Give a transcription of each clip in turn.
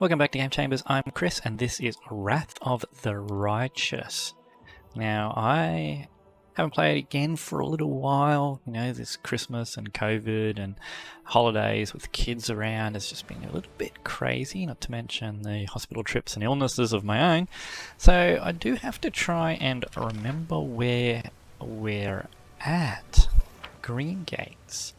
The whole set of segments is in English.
Welcome back to Game Chambers. I'm Chris, and this is Wrath of the Righteous. Now, I haven't played it again for a little while. You know, this Christmas and COVID and holidays with kids around has just been a little bit crazy, not to mention the hospital trips and illnesses of my own. So I do have to try and remember where we're at. Green Gates.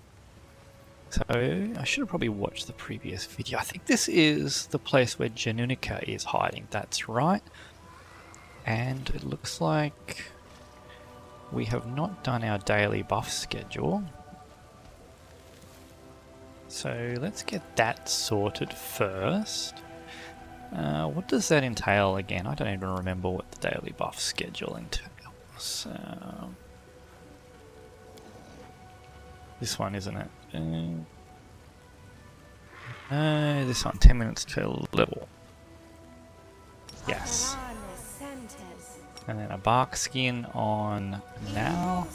So I should have probably watched the previous video. I think this is the place where Janunica is hiding. That's right. And it looks like we have not done our daily buff schedule. So let's get that sorted first. What does that entail again? I don't even remember what the daily buff schedule entails. This one, isn't it? This one, 10 minutes to level. Yes. And then a bark skin on now.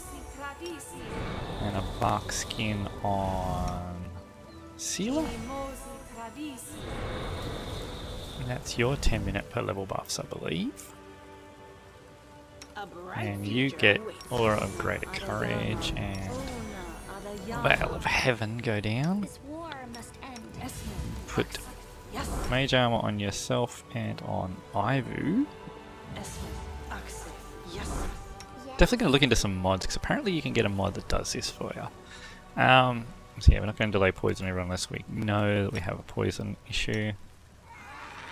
And a bark skin on Sealer. And that's your 10-minute per level buffs, I believe. And you get Aura of Greater Courage and Veil of Heaven go down. Put Mage Armor on yourself and on Ivu. Definitely going to look into some mods, because apparently you can get a mod that does this for you. So yeah, we're not going to delay poison everyone unless we know that we have a poison issue.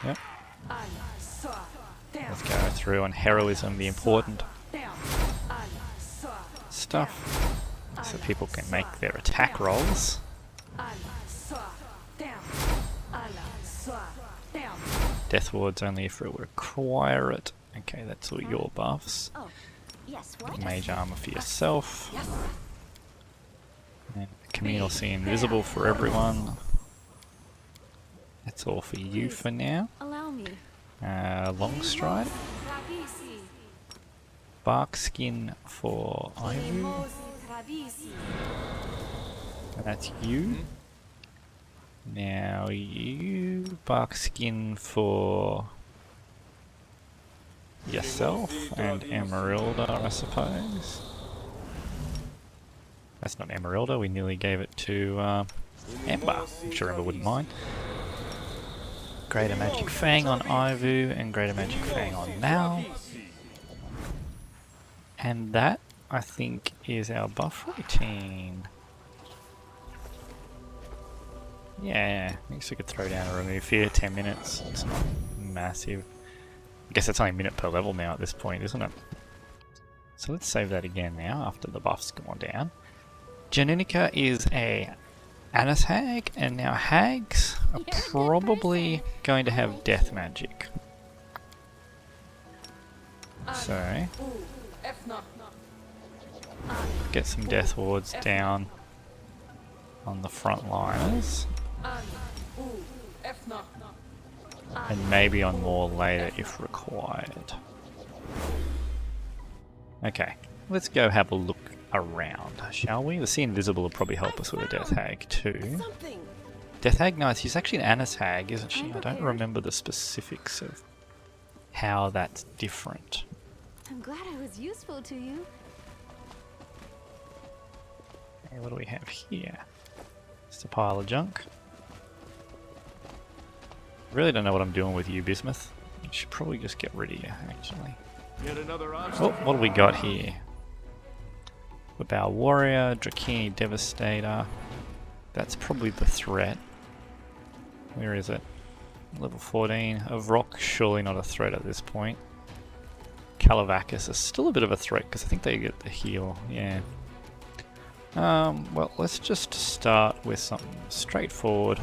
Yep. Let's go through on heroism, the important stuff, so people can make their attack rolls. Death wards only if we require it. Okay, that's all your buffs. Mage armor for yourself. And communal see invisible for everyone. That's all for you for now. Long stride. Bark skin for Ivu. And that's you. Now you bark skin for yourself and Emerylda, I suppose. That's not Emerylda, we nearly gave it to Ember. I'm sure Ember wouldn't mind. Greater Magic Fang on Ivu and Greater Magic Fang on Mal. And that, I think, is our buff routine. Yeah, I guess we could throw down a remove here, 10 minutes. It's not massive. I guess it's only a minute per level now at this point, isn't it? So let's save that again now after the buff's gone down. Janunica is a Annis hag, and now hags are probably going to have death magic. So get some death wards down on the front liners. And maybe on more later if required. Okay, let's go have a look around, shall we? The See Invisible will probably help us with a Death Hag too. Death Hag, nice. She's actually an Annis Hag, isn't she? I don't remember the specifics of how that's different. I'm glad I was useful to you. Okay, what do we have here? Just a pile of junk. Really don't know what I'm doing with you, Bismuth. I should probably just get rid of you, actually. Oh, what do we got here? Wabao Warrior, Drakini Devastator. That's probably the threat. Where is it? Level 14. Of Rock, surely not a threat at this point. Calavacus is still a bit of a threat because I think they get the heal. Yeah. Well, let's just start with something straightforward.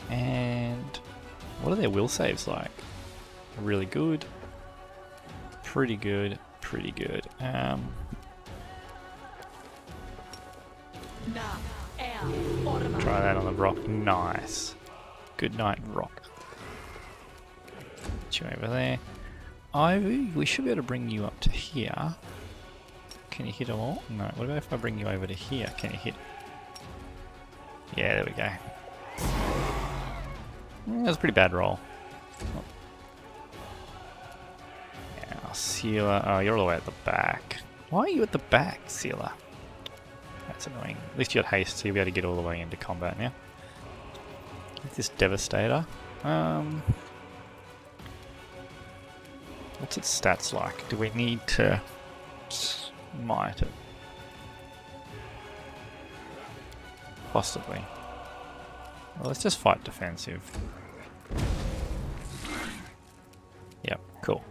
And what are their will saves like? Really good. Pretty good. Pretty good. Try that on the rock. Nice. Good night, rock. Get you over there. Ivy, we should be able to bring you up to here. Can you hit them all? No. What about if I bring you over to here? Can you hit? Yeah, there we go. That was a pretty bad roll. Now, Sealer. Oh, you're all the way at the back. Why are you at the back, Sealer? That's annoying. At least you got haste, so you'll be able to get all the way into combat now. This Devastator. What's its stats like? Do we need to smite it? Possibly. Well, let's just fight defensive. Yep, cool.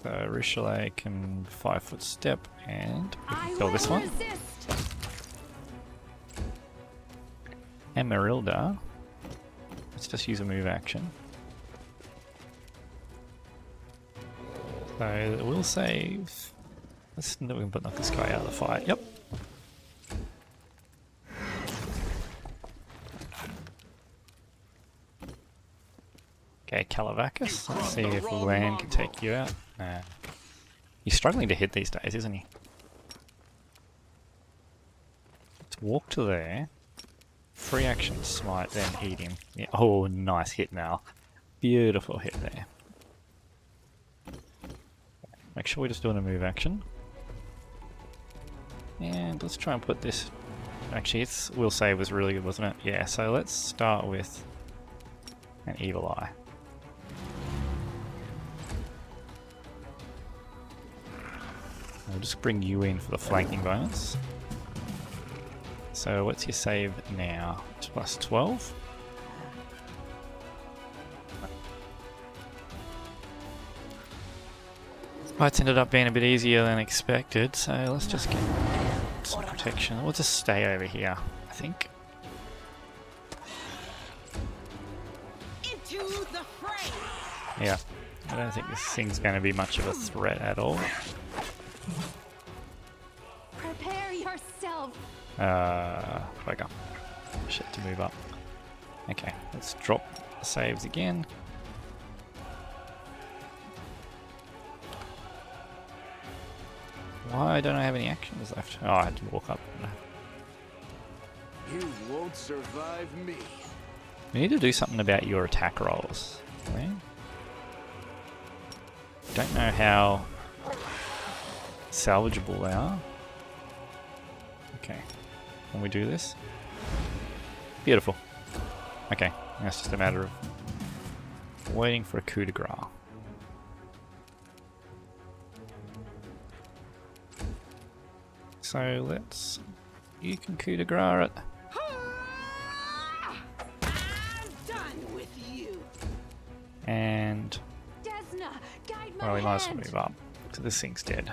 So Arueshalae can 5-foot step, and we can kill this one. Emerylda. Let's just use a move action. So it will save. Let's we can knock this guy out of the fight. Yep. Okay, Calavacus. Let's see if land can take you out. Nah. He's struggling to hit these days, isn't he? Let's walk to there. Free action smite, then eat him. Yeah. Oh, nice hit now. Beautiful hit there. Make sure we're just doing a move action. And let's try and put this... Actually, its will save was really good, wasn't it? Yeah, so let's start with an Evil Eye. I'll just bring you in for the flanking bonus. So what's your save now? It's plus 12? Fights ended up being a bit easier than expected, so let's just get some protection. We'll just stay over here, I think. Into the fray. Yeah, I don't think this thing's going to be much of a threat at all. Prepare yourself. Bugger. Shit to move up. Okay, let's drop the saves again. Why don't I have any actions left? Oh, I had to walk up. You won't survive me. We need to do something about your attack rolls. Okay? Don't know how salvageable they are. Okay, can we do this? Beautiful. Okay, now it's just a matter of waiting for a coup de grace. So let's... You can coup de grace it. I'm done with you. And... Desna, guide my Well, we might as well hand. move up, because this thing's dead.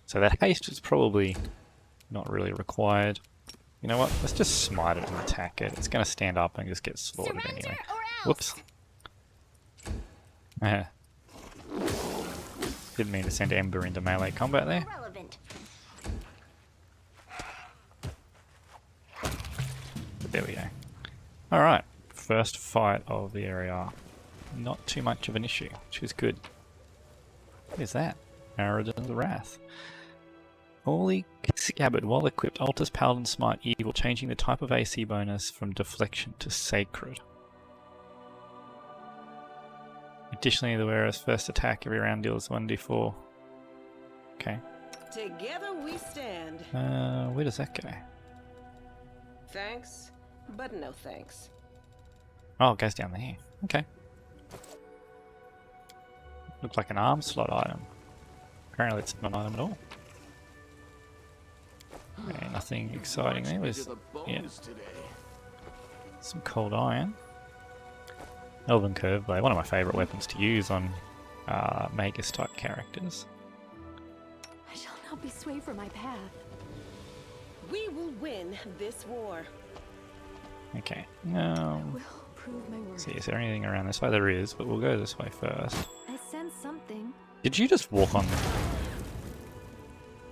So that haste is probably not really required. You know what? Let's just smite it and attack it. It's going to stand up and just get slaughtered Surrender anyway. or Whoops. else. Didn't mean to send Ember into melee combat there. Irrelevant. But there we go. Alright. First fight of the area. Not too much of an issue, which is good. What is that? Arueshalae's Wrath. Holy Scabbard, while equipped, alters Paladin Smite Evil, changing the type of AC bonus from Deflection to Sacred. Additionally, the wearer's first attack every round deals 1d4. Okay. Together we stand. Where does that go? Thanks, but no thanks. Oh, it goes down there. Okay. Looks like an arm slot item. Apparently it's not an item at all. Okay, nothing exciting there. Was, yeah, some cold iron. Elven Curve Blade, one of my favourite weapons to use on Magus type characters. I shall not be swayed from my path. We will win this war. Okay, I now, will prove my worth. see, is there anything around this way? There is, but we'll go this way first. I sense something. Did you just walk on?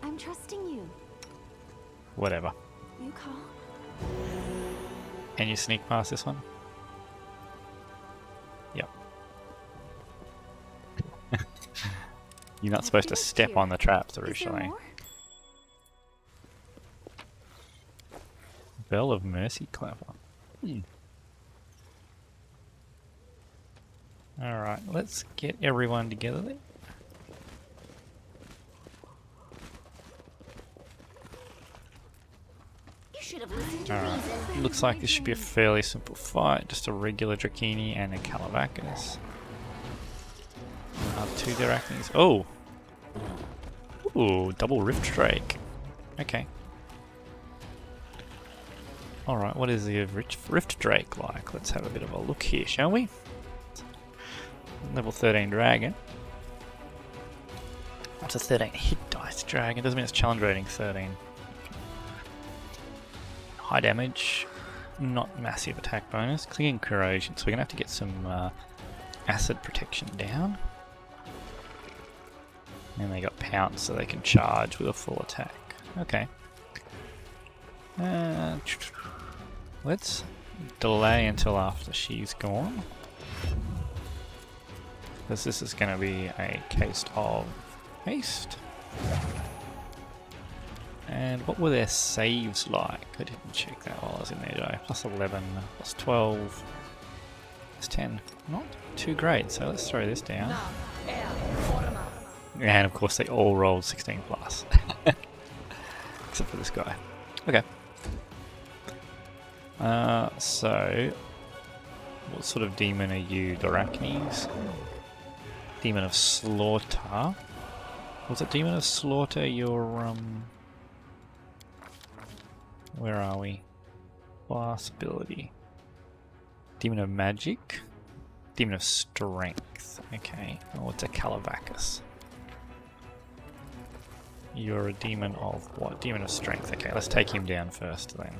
I'm trusting you. Whatever. You call. Can you sneak past this one? Yep. You're not supposed to Nothing step here. on the traps, Is there Arueshalae. more? Bell of Mercy Clever. Alright, let's get everyone together then. You should have listened to Alright, reason. looks like this should be a fairly simple fight. Just a regular Drakini and a Calavacus. Two Derachnes. Oh! Ooh, double Rift Drake. Okay. Alright, what is the Rift Drake like? Let's have a bit of a look here, shall we? Level 13 dragon. That's a 13 hit dice dragon. Doesn't mean it's challenge rating 13. High damage, not massive attack bonus. Clinging corrosion, so we're gonna have to get some acid protection down. And they got pounce, so they can charge with a full attack. Okay. Let's delay until after she's gone. Because this is going to be a case of haste. And what were their saves like? I didn't check that while I was in there, did I? Plus 11, plus 12, plus 10. Not too great, so let's throw this down. And of course they all rolled 16 plus. Except for this guy. Okay. So, what sort of demon are you, Dorachnes? Demon of Slaughter. Was it Demon of Slaughter your, where are we? Class ability. Demon of Magic. Demon of Strength. Okay. Oh, it's a Calavacus. You're a demon of what? Demon of Strength. Okay, let's take him down first then.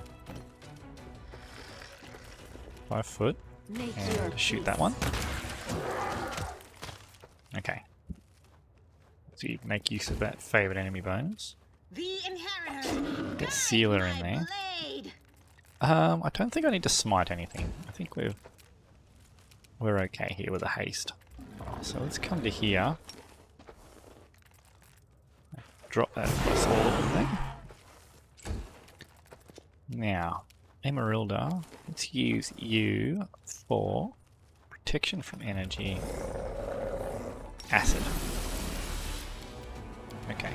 5 foot. And shoot that one. Okay. So you make use of that favourite enemy bonus. The inheritor. Get Sealer in there. I don't think I need to smite anything. I think we're okay here with a haste. So let's come to here. Drop that across all of them then. Now, Emerylda, let's use you for protection from energy. Acid. Okay.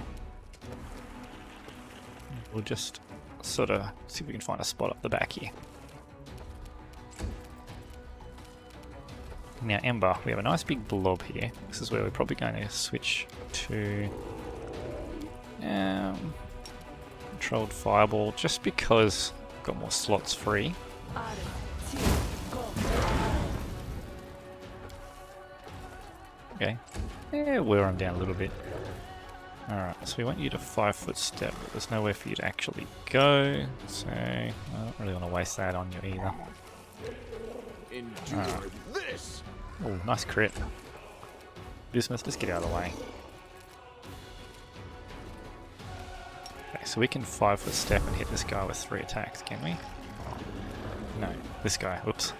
We'll just sort of see if we can find a spot up the back here. Now Ember, we have a nice big blob here. This is where we're probably going to switch to controlled fireball, just because we've got more slots free. Okay. Yeah, wear them down a little bit. Alright, so we want you to 5 foot step, but there's nowhere for you to actually go, so I don't really want to waste that on you either. Endure this. Oh, nice crit. Bismuth, just get out of the way. Okay, so we can 5 foot step and hit this guy with 3 attacks, can we? No, this guy, whoops.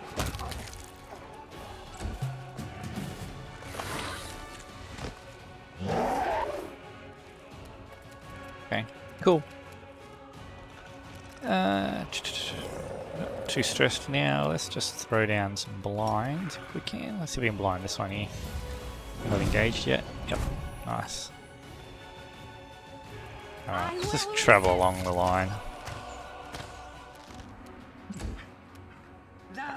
Okay, cool. Not too stressed now. Let's just throw down some blinds if we can. Let's see if we can blind this one here. Not engaged yet. Yep, nice. Alright, let's just travel along the line.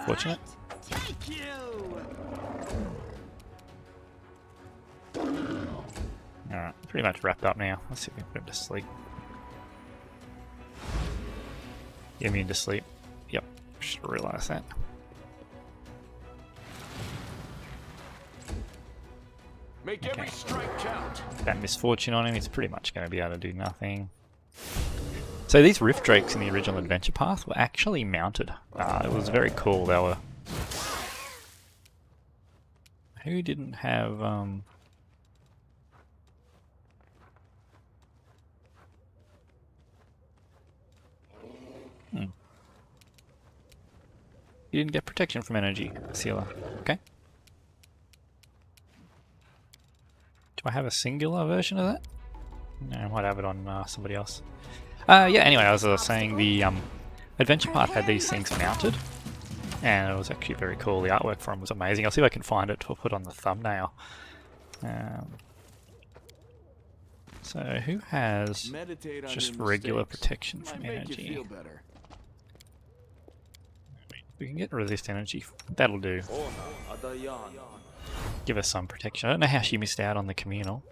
Fortunate. Take you. Alright, pretty much wrapped up now. Let's see if we can put him to sleep. Immune to sleep. Yep, should have realised that. Make every strike count. That misfortune on him, he's pretty much going to be able to do nothing. So these Rift Drakes in the original Adventure Path were actually mounted. It was very cool. They were... Who didn't have... You didn't get protection from energy, Sealer. Okay. Do I have a singular version of that? No, I might have it on somebody else. Yeah, anyway, as I was saying, the Adventure Path had these things mounted, and it was actually very cool. The artwork for them was amazing. I'll see if I can find it to put on the thumbnail. So who has just regular protection from energy? We can get resist energy. That'll do. Give us some protection. I don't know how she missed out on the communal.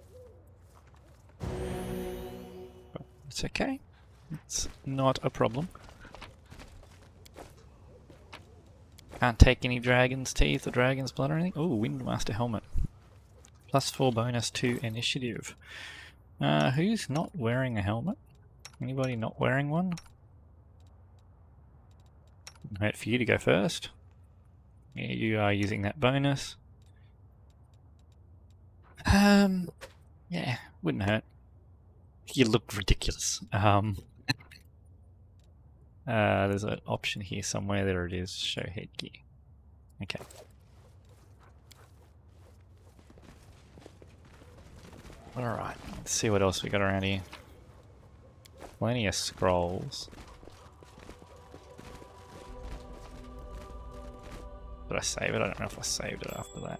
But it's okay. It's not a problem. Can't take any dragon's teeth or dragon's blood or anything. Oh, Windmaster helmet. +4 bonus to initiative. Who's not wearing a helmet? Anybody not wearing one? Wait for you to go first. Yeah, you are using that bonus. Yeah, wouldn't hurt. You look ridiculous. There's an option here somewhere. There it is. Show headgear. Okay. Alright, let's see what else we got around here. Plenty of scrolls. Did I save it? I don't know if I saved it after that.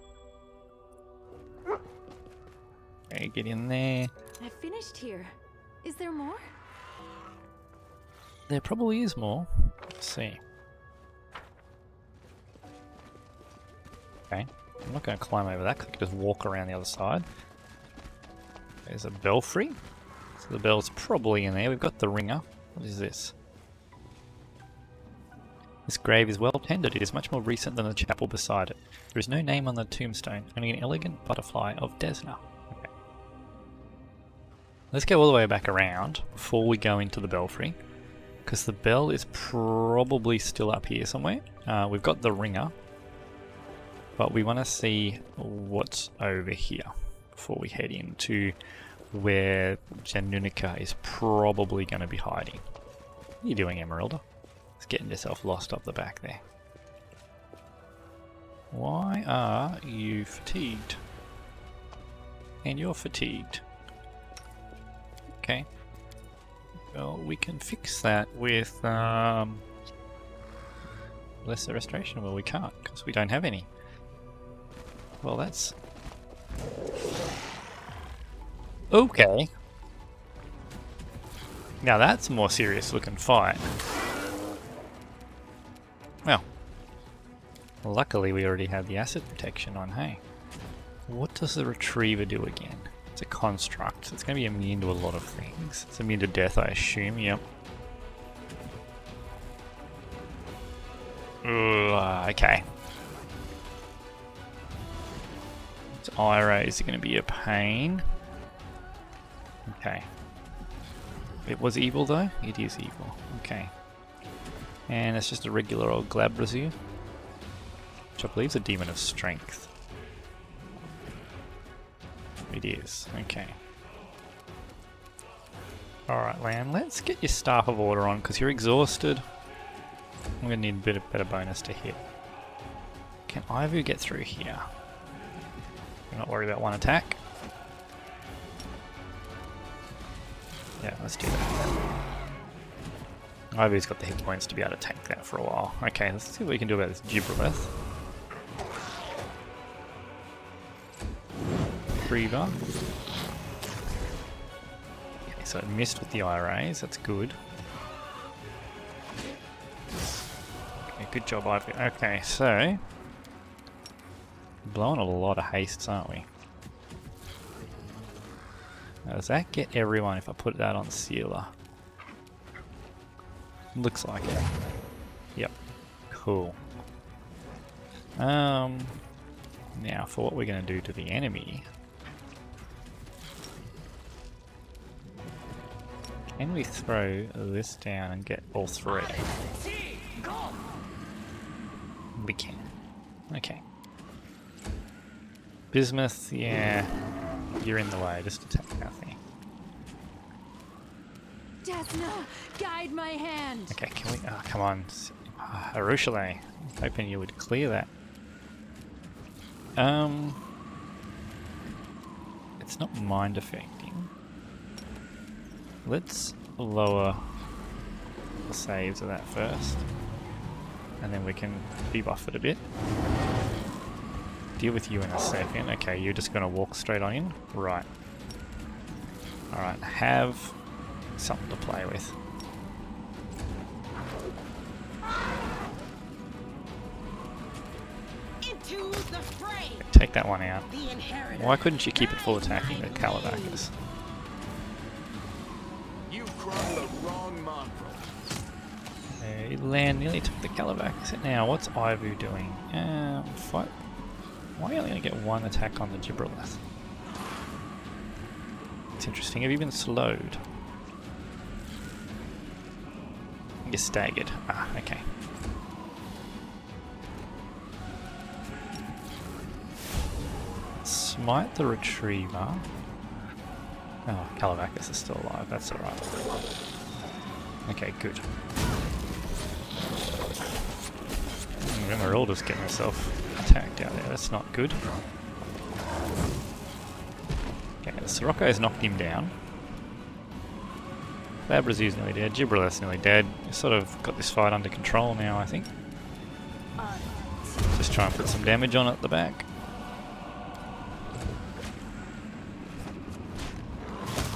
Okay, get in there. I finished here. Is there more? There probably is more. Let's see. Okay, I'm not going to climb over that because I can just walk around the other side. There's a belfry. So the bell's probably in there. We've got the ringer. What is this? This grave is well tended. It is much more recent than the chapel beside it. There is no name on the tombstone, only an elegant butterfly of Desna. Okay. Let's go all the way back around before we go into the belfry, because the bell is probably still up here somewhere. We've got the ringer, but we want to see what's over here before we head into where Janunica is probably going to be hiding. What are you doing, Emerylda? It's getting yourself lost up the back there. Why are you fatigued? And you're fatigued. Okay. Well, we can fix that with lesser restoration. Well, we can't because we don't have any. Well, that's okay. Now that's a more serious looking fight. Well, luckily we already have the acid protection on, hey. What does the retriever do again? It's a construct. It's going to be immune to a lot of things. It's immune to death, I assume, yep. Okay. Its eye rays are going to be a pain. Okay. It was evil though? It is evil. Okay. And it's just a regular old Glabrazir, which I believe is a demon of strength. It is. Okay. Alright, Lamb, let's get your Staff of Order on, because you're exhausted. I'm going to need a bit of better bonus to hit. Can Ivu get through here? I'm not worried about one attack. Yeah, let's do that. Ivu's got the hit points to be able to tank that for a while. Okay, let's see what we can do about this Gibbereth. Reaver. Okay, so it missed with the eye rays, that's good. Okay, good job, Ivy. Okay, so blowing a lot of hastes, aren't we? Now, does that get everyone if I put that on Sealer? Looks like it. Yep. Cool. Now for what we're going to do to the enemy. Can we throw this down and get all three? We can. Okay. Bismuth, yeah. You're in the way, just attack nothing. Desna, guide my hand. Okay, can we... Oh, come on. Arueshalae. Hoping you would clear that. It's not mind affecting. Let's lower the saves of that first. And then we can debuff it a bit. Deal with you in a second. Okay, you're just going to walk straight on in? Right. Alright, have something to play with. Into the fray. Take that one out. The inheritor. Why couldn't you keep it full attacking the Calabacus? You crossed the wrong mongrel. Land nearly took the Calabacus. Now, what's Ivu doing? Fight. Why are you only going to get one attack on the Gibralith? It's interesting. Have you been slowed? You're staggered. Ah, okay. Smite the Retriever. Oh, Calabacus is still alive. That's alright. Okay, good. Emerylda's getting herself attacked out there. That's not good. Okay, the Sarcorian's knocked him down. Labrazu's nearly dead. Gibralith's nearly dead. We've sort of got this fight under control now, I think. Just try and put some damage on at the back.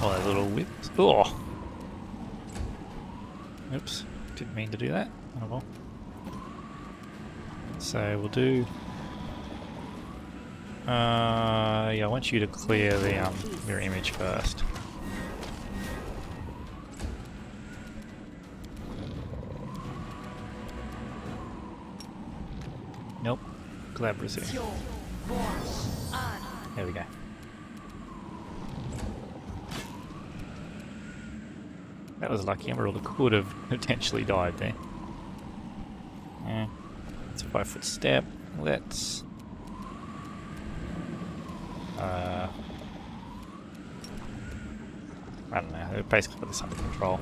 Oh, those little whips. Oh! Oops. Didn't mean to do that. Oh well. So we'll do... yeah, I want you to clear the mirror image first. Nope. Glabrazu. There we go. That was lucky. Emerylda could have potentially died there. Yeah. It's a 5-foot step. Let's... I don't know. They've basically got this under control.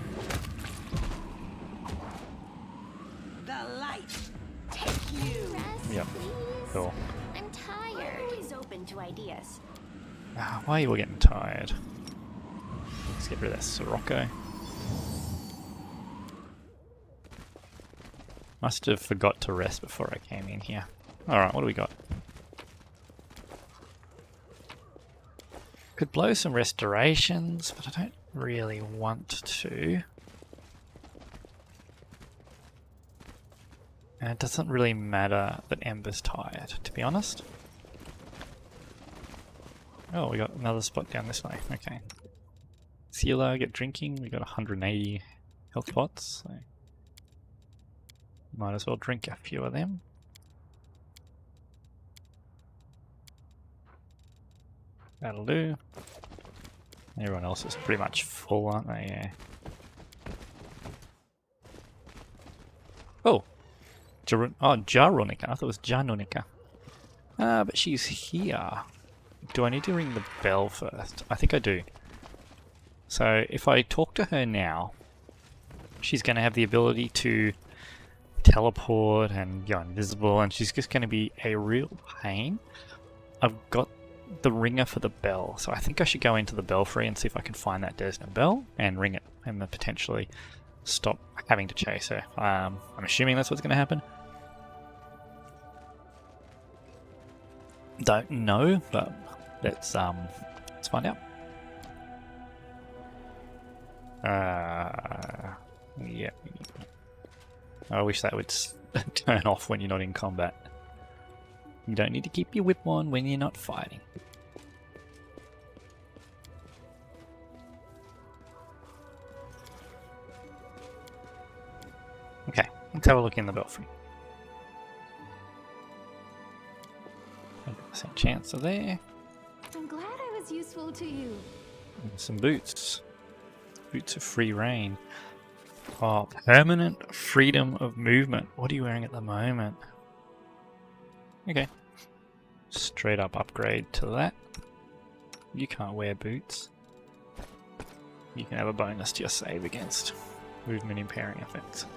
The light. Take you. Rest, Yep. please. Cool. I'm tired. Always open to ideas. Why are you all getting tired? Let's get rid of that Sirocco. Must have forgot to rest before I came in here. Alright, what do we got? Could blow some restorations, but I don't really want to. And it doesn't really matter that Ember's tired, to be honest. Oh, we got another spot down this way. Okay. Sealer, get drinking. We got 180 health pots. So might as well drink a few of them. That'll do. Everyone else is pretty much full, aren't they? Yeah. Oh! Jaronica. I thought it was Janonica. But she's here. Do I need to ring the bell first? I think I do. So if I talk to her now, she's going to have the ability to teleport and go invisible, and she's just going to be a real pain. I've got the ringer for the bell, so I think I should go into the belfry and see if I can find that Desna bell and ring it, and then potentially stop having to chase her. I'm assuming that's what's going to happen. Don't know, but let's find out. Yeah. I wish that would turn off when you're not in combat. You don't need to keep your whip on when you're not fighting. Okay, let's have a look in the belfry. 100% chance are there. I'm glad I was useful to you. And some boots. Boots of free reign. Oh, permanent freedom of movement. What are you wearing at the moment? Okay. Straight up upgrade to that. You can't wear boots. You can have a bonus to your save against movement impairing effects.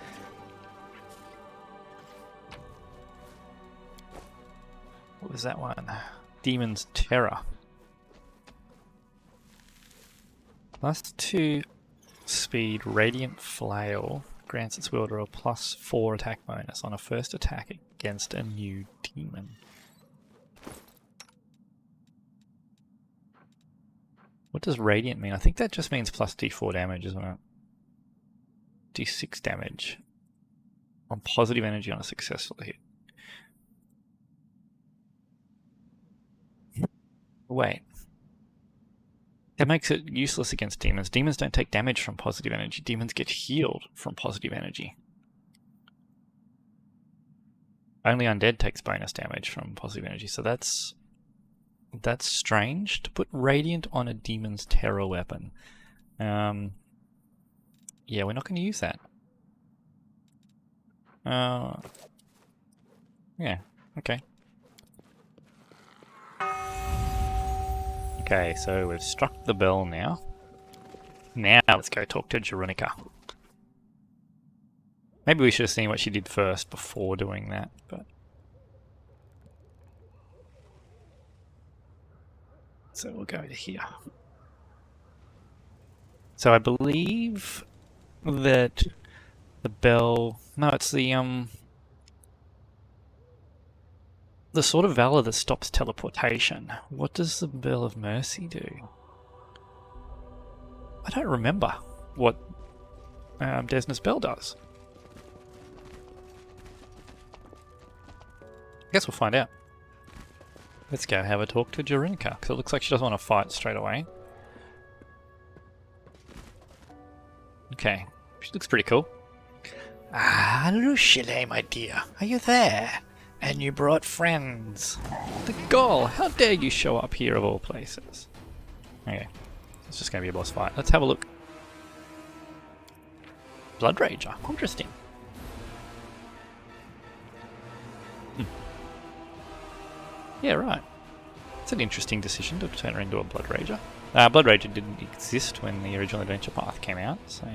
What was that one? Demon's Terror. +2 speed, Radiant Flail, grants its wielder a +4 attack bonus on a first attack against a new demon. What does Radiant mean? I think that just means plus D4 damage, isn't it? D6 damage on positive energy on a successful hit. Wait. That makes it useless against demons. Demons don't take damage from positive energy. Demons get healed from positive energy. Only undead takes bonus damage from positive energy, so that's strange to put Radiant on a demon's terror weapon. Yeah, we're not going to use that. Yeah, okay. Okay, so we've struck the bell now. Now let's go talk to Jeronica. Maybe we should have seen what she did first before doing that, but... So we'll go to here. So I believe that the bell... No, it's the sort of valor that stops teleportation. What does the Bell of Mercy do? I don't remember what Desna's Bell does. I guess we'll find out. Let's go have a talk to Jeronica, because it looks like she doesn't want to fight straight away. Okay, she looks pretty cool. Ah, Arueshalae, my dear, are you there? And you brought friends. The gall, how dare you show up here of all places? Okay, it's just going to be a boss fight. Let's have a look. Blood Rager, interesting. Yeah, right. It's an interesting decision to turn her into a Blood Rager. Blood Rager didn't exist when the original Adventure Path came out, so...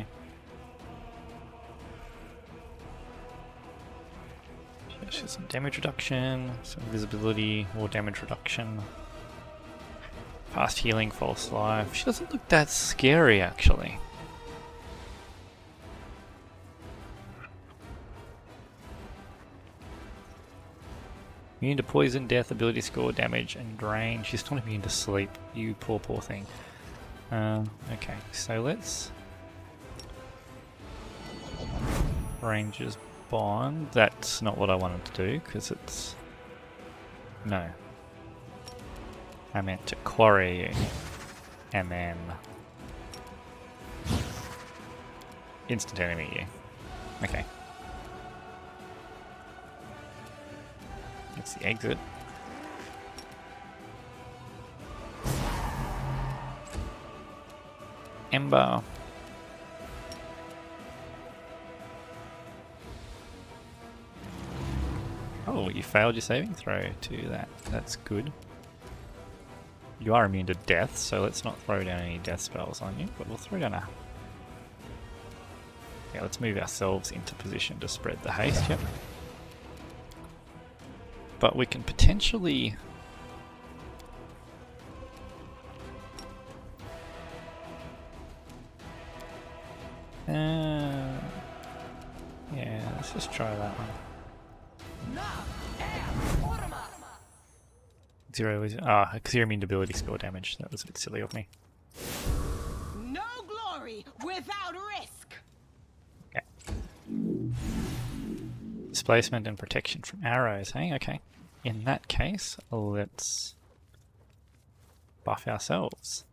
She has some damage reduction, some visibility, more damage reduction. Fast healing, false life. She doesn't look that scary, actually. Immune to poison, death, ability score, damage, and drain. She's not immune to sleep. You poor, poor thing. Okay, so let's... Ranger's Bond. That's not what I wanted to do, because it's... No. I meant to quarry you. And then... instant enemy you. Okay. That's the exit. Ember. Oh, you failed your saving throw to that. That's good. You are immune to death, so let's not throw down any death spells on you, but we'll throw down a... Yeah, let's move ourselves into position to spread the haste, yep. But we can potentially... yeah, let's just try that one. Zero is... Ah, because you're immune to ability score damage. That was a bit silly of me. No glory without risk. Okay. Displacement and protection from arrows, hey? Okay. In that case, let's buff ourselves.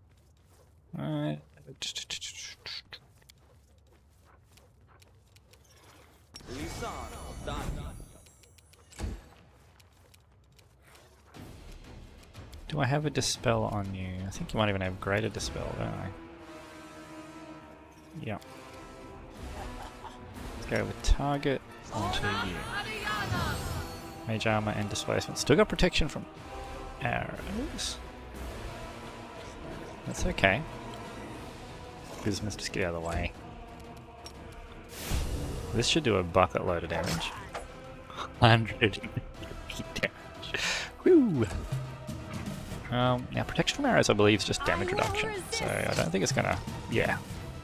Do I have a dispel on you? I think you might even have greater dispel, don't I? Yeah. Let's go with target onto you. Mage armor and displacement. Still got protection from arrows. That's okay. Business, just get out of the way. This should do a bucket load of damage. 100 damage. Woo! Now protection from arrows I believe is just damage reduction, so I don't think it's gonna... Yeah,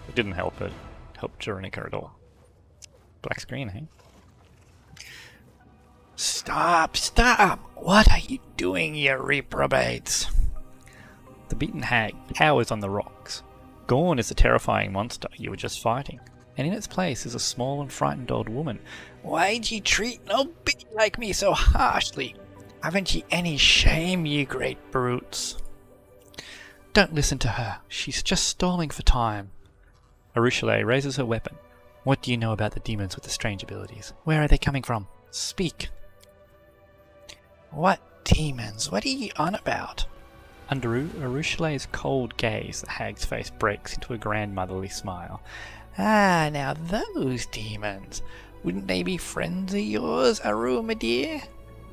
it didn't help Jeronica at all. Black screen, eh? Stop! Stop! What are you doing, you reprobates? The beaten hag cowers on the rocks. Gone is the terrifying monster you were just fighting, and in its place is a small and frightened old woman. Why'd ye treat an old biddy like me so harshly? Haven't ye any shame, you great brutes? Don't listen to her. She's just stalling for time. Arueshalae raises her weapon. What do you know about the demons with the strange abilities? Where are they coming from? Speak. What demons? What are you on about? Under Arueshalae's cold gaze, the hag's face breaks into a grandmotherly smile. Ah, now those demons. Wouldn't they be friends of yours, Aru, my dear?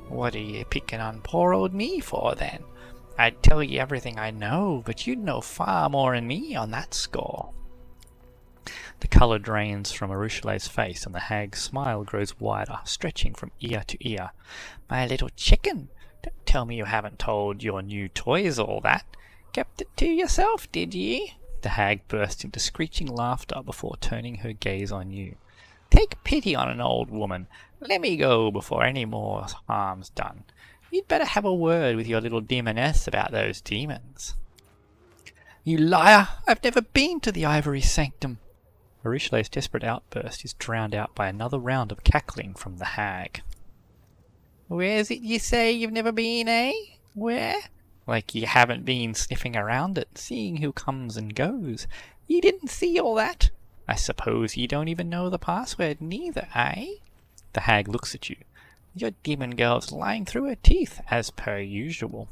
What are you picking on poor old me for, then? I'd tell you everything I know, but you'd know far more than me on that score. The colour drains from Arueshalae's face, and the hag's smile grows wider, stretching from ear to ear. My little chicken, don't tell me you haven't told your new toys all that. Kept it to yourself, did ye? The hag burst into screeching laughter before turning her gaze on you. Take pity on an old woman. Let me go before any more harm's done. You'd better have a word with your little demoness about those demons. You liar! I've never been to the Ivory Sanctum. Arueshalae's desperate outburst is drowned out by another round of cackling from the hag. Where's it you say you've never been, eh? Where? Like you haven't been sniffing around it, seeing who comes and goes. You didn't see all that? I suppose you don't even know the password neither, eh? The hag looks at you. Your demon girl's lying through her teeth, as per usual.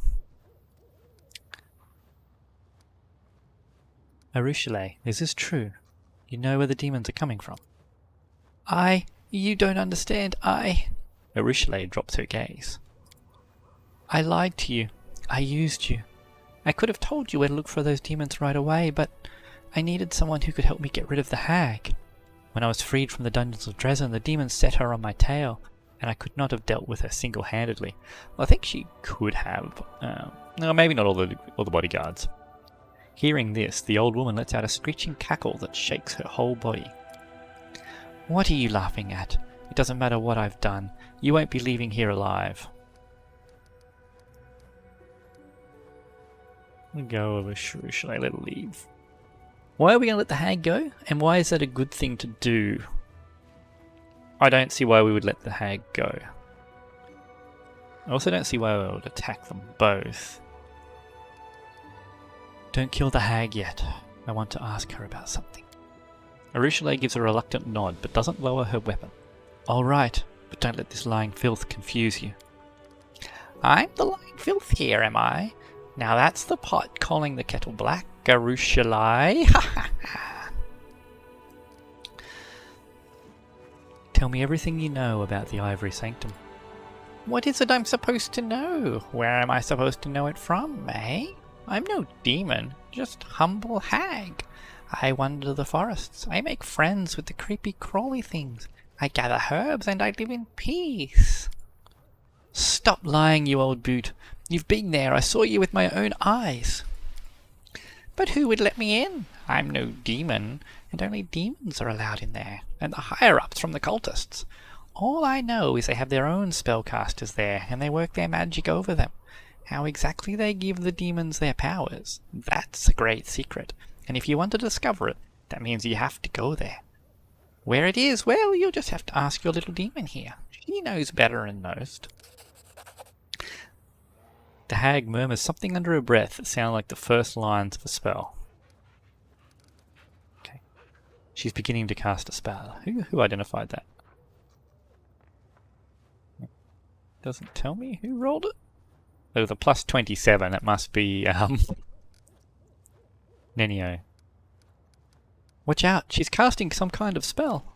Arueshalae, is this true? You know where the demons are coming from? You don't understand, Arueshalae drops her gaze. I lied to you. I used you. I could have told you where to look for those demons right away, but I needed someone who could help me get rid of the hag. When I was freed from the dungeons of Dresden, the demons set her on my tail, and I could not have dealt with her single-handedly. Well, I think she could have. No, maybe not all the bodyguards. Hearing this, the old woman lets out a screeching cackle that shakes her whole body. What are you laughing at? It doesn't matter what I've done. You won't be leaving here alive. Let go of Arueshalae, let her leave. Why are we going to let the hag go? And why is that a good thing to do? I don't see why we would let the hag go. I also don't see why we would attack them both. Don't kill the hag yet. I want to ask her about something. Arueshalae gives a reluctant nod, but doesn't lower her weapon. All right, but don't let this lying filth confuse you. I'm the lying filth here, am I? Now that's the pot calling the kettle black, Arueshalae. Ha ha ha. Tell me everything you know about the Ivory Sanctum. What is it I'm supposed to know? Where am I supposed to know it from, eh? I'm no demon, just humble hag. I wander the forests. I make friends with the creepy crawly things. I gather herbs and I live in peace. Stop lying, you old boot. You've been there. I saw you with my own eyes. But who would let me in? I'm no demon, and only demons are allowed in there, and the higher-ups from the cultists. All I know is they have their own spellcasters there, and they work their magic over them. How exactly they give the demons their powers, that's a great secret, and if you want to discover it, that means you have to go there. Where it is, well, you'll just have to ask your little demon here. She knows better than most. The hag murmurs something under her breath that sound like the first lines of a spell. Okay. She's beginning to cast a spell. Who identified that? Doesn't tell me who rolled it. Oh, with a plus 27, it must be Nenio. Watch out, she's casting some kind of spell.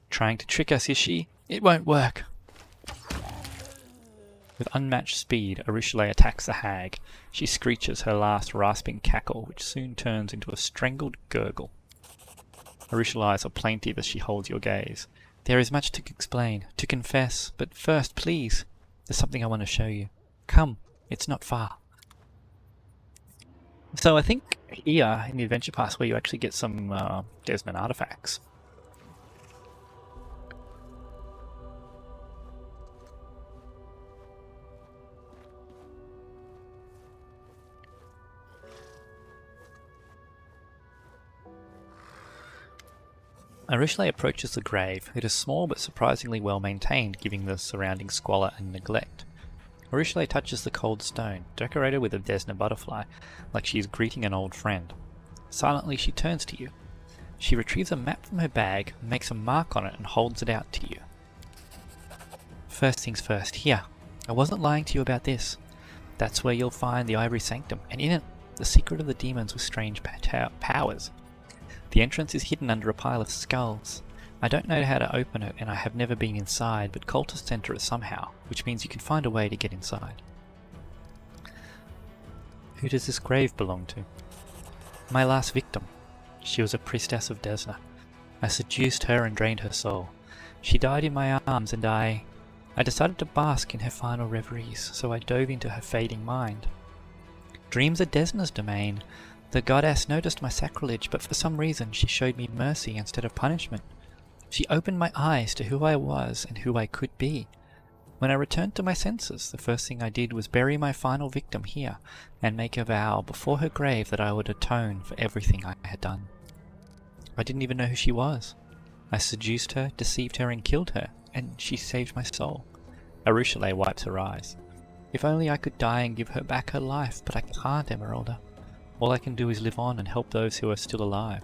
Trying to trick us, is she? It won't work. With unmatched speed, Arueshalae attacks the hag. She screeches her last rasping cackle, which soon turns into a strangled gurgle. Arueshalae's eyes are plaintive as she holds your gaze. There is much to explain, to confess, but first, please, there's something I want to show you. Come, it's not far. So I think here in the Adventure Pass where you actually get some Desmond artifacts. Arueshalae approaches the grave. It is small but surprisingly well maintained, given the surrounding squalor and neglect. Arueshalae touches the cold stone, decorated with a Desna butterfly, like she is greeting an old friend. Silently she turns to you. She retrieves a map from her bag, makes a mark on it and holds it out to you. First things first, here. I wasn't lying to you about this. That's where you'll find the Ivory Sanctum, and in it, the secret of the demons with strange powers. The entrance is hidden under a pile of skulls. I don't know how to open it, and I have never been inside, but cultists enter it somehow, which means you can find a way to get inside. Who does this grave belong to? My last victim. She was a priestess of Desna. I seduced her and drained her soul. She died in my arms, and I decided to bask in her final reveries, so I dove into her fading mind. Dreams are Desna's domain. The goddess noticed my sacrilege, but for some reason she showed me mercy instead of punishment. She opened my eyes to who I was and who I could be. When I returned to my senses, the first thing I did was bury my final victim here and make a vow before her grave that I would atone for everything I had done. I didn't even know who she was. I seduced her, deceived her, and killed her, and she saved my soul. Arueshalae wipes her eyes. If only I could die and give her back her life, but I can't, Emerylda. All I can do is live on and help those who are still alive.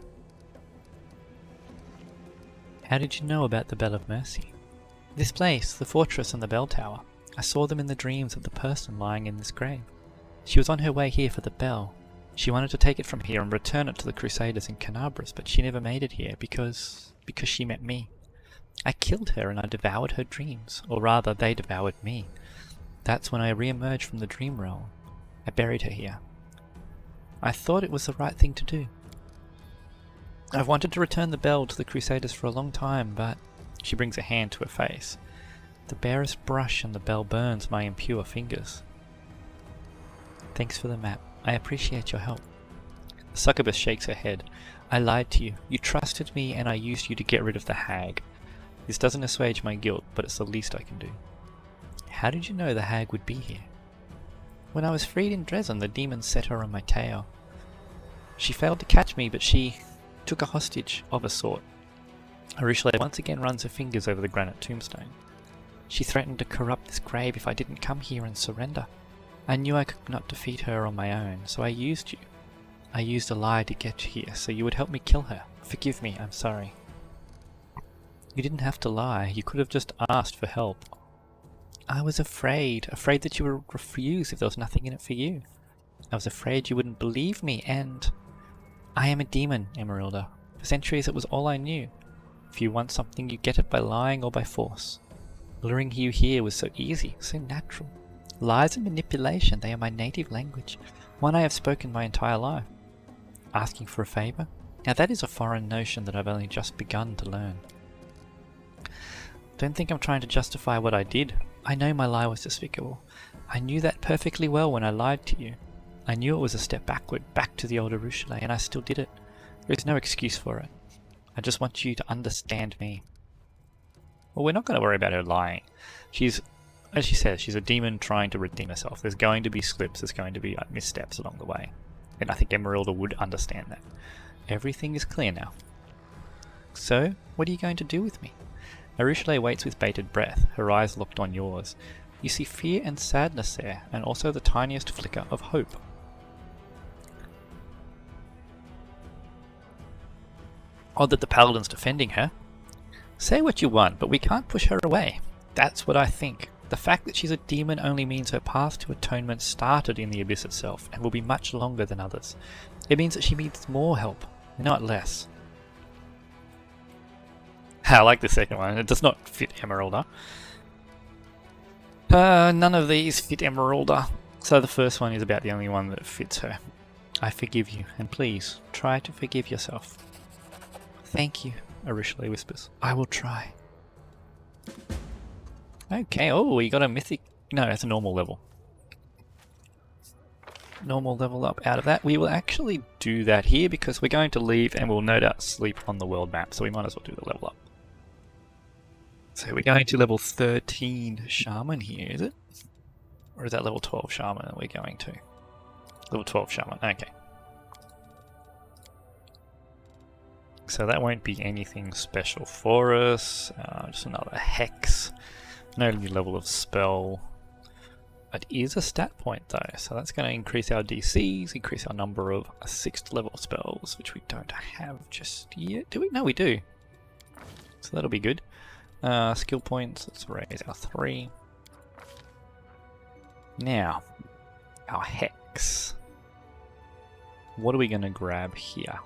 How did you know about the Bell of Mercy? This place, the fortress and the bell tower. I saw them in the dreams of the person lying in this grave. She was on her way here for the bell. She wanted to take it from here and return it to the Crusaders in Canabras, but she never made it here because she met me. I killed her and I devoured her dreams, or rather they devoured me. That's when I re-emerged from the dream realm. I buried her here. I thought it was the right thing to do. I've wanted to return the bell to the Crusaders for a long time, but... She brings a hand to her face. The barest brush and the bell burns my impure fingers. Thanks for the map. I appreciate your help. The succubus shakes her head. I lied to you. You trusted me and I used you to get rid of the hag. This doesn't assuage my guilt, but it's the least I can do. How did you know the hag would be here? When I was freed in Dresden, the demons set her on my tail. She failed to catch me, but she took a hostage of a sort. Arueshalae once again runs her fingers over the granite tombstone. She threatened to corrupt this grave if I didn't come here and surrender. I knew I could not defeat her on my own, so I used you. I used a lie to get here, so you would help me kill her. Forgive me, I'm sorry. You didn't have to lie, you could have just asked for help. I was afraid that you would refuse if there was nothing in it for you. I was afraid you wouldn't believe me, and... I am a demon, Emerylda. For centuries it was all I knew. If you want something, you get it by lying or by force. Luring you here was so easy, so natural. Lies and manipulation, they are my native language, one I have spoken my entire life. Asking for a favour? Now that is a foreign notion that I've only just begun to learn. Don't think I'm trying to justify what I did. I know my lie was despicable. I knew that perfectly well when I lied to you. I knew it was a step backward, back to the old Arueshalae, and I still did it. There is no excuse for it. I just want you to understand me. Well, we're not going to worry about her lying. She's, as she says, she's a demon trying to redeem herself. There's going to be slips, there's going to be missteps along the way. And I think Emerylda would understand that. Everything is clear now. So, what are you going to do with me? Arueshalae waits with bated breath, her eyes locked on yours. You see fear and sadness there, and also the tiniest flicker of hope. Odd that the paladin's defending her. Say what you want, but we can't push her away. That's what I think. The fact that she's a demon only means her path to atonement started in the abyss itself, and will be much longer than others. It means that she needs more help, not less. I like the second one. It does not fit Emerylda. None of these fit Emerylda. So the first one is about the only one that fits her. I forgive you, and please, try to forgive yourself. Thank you, Arueshalae whispers. I will try. Okay, oh, we got a mythic... No, that's a normal level. Normal level up out of that. We will actually do that here because we're going to leave and we'll no doubt sleep on the world map, so we might as well do the level up. So we're going to level 13 Shaman here, is it? Or is that level 12 Shaman that we're going to? Level 12 Shaman, okay. So that won't be anything special for us. Just another hex. No new level of spell. It is a stat point though, so that's going to increase our DCs, increase our number of 6th level spells, which we don't have just yet. Do we? No, we do. So that'll be good. Skill points, let's raise our 3. Now, our hex. What are we going to grab here?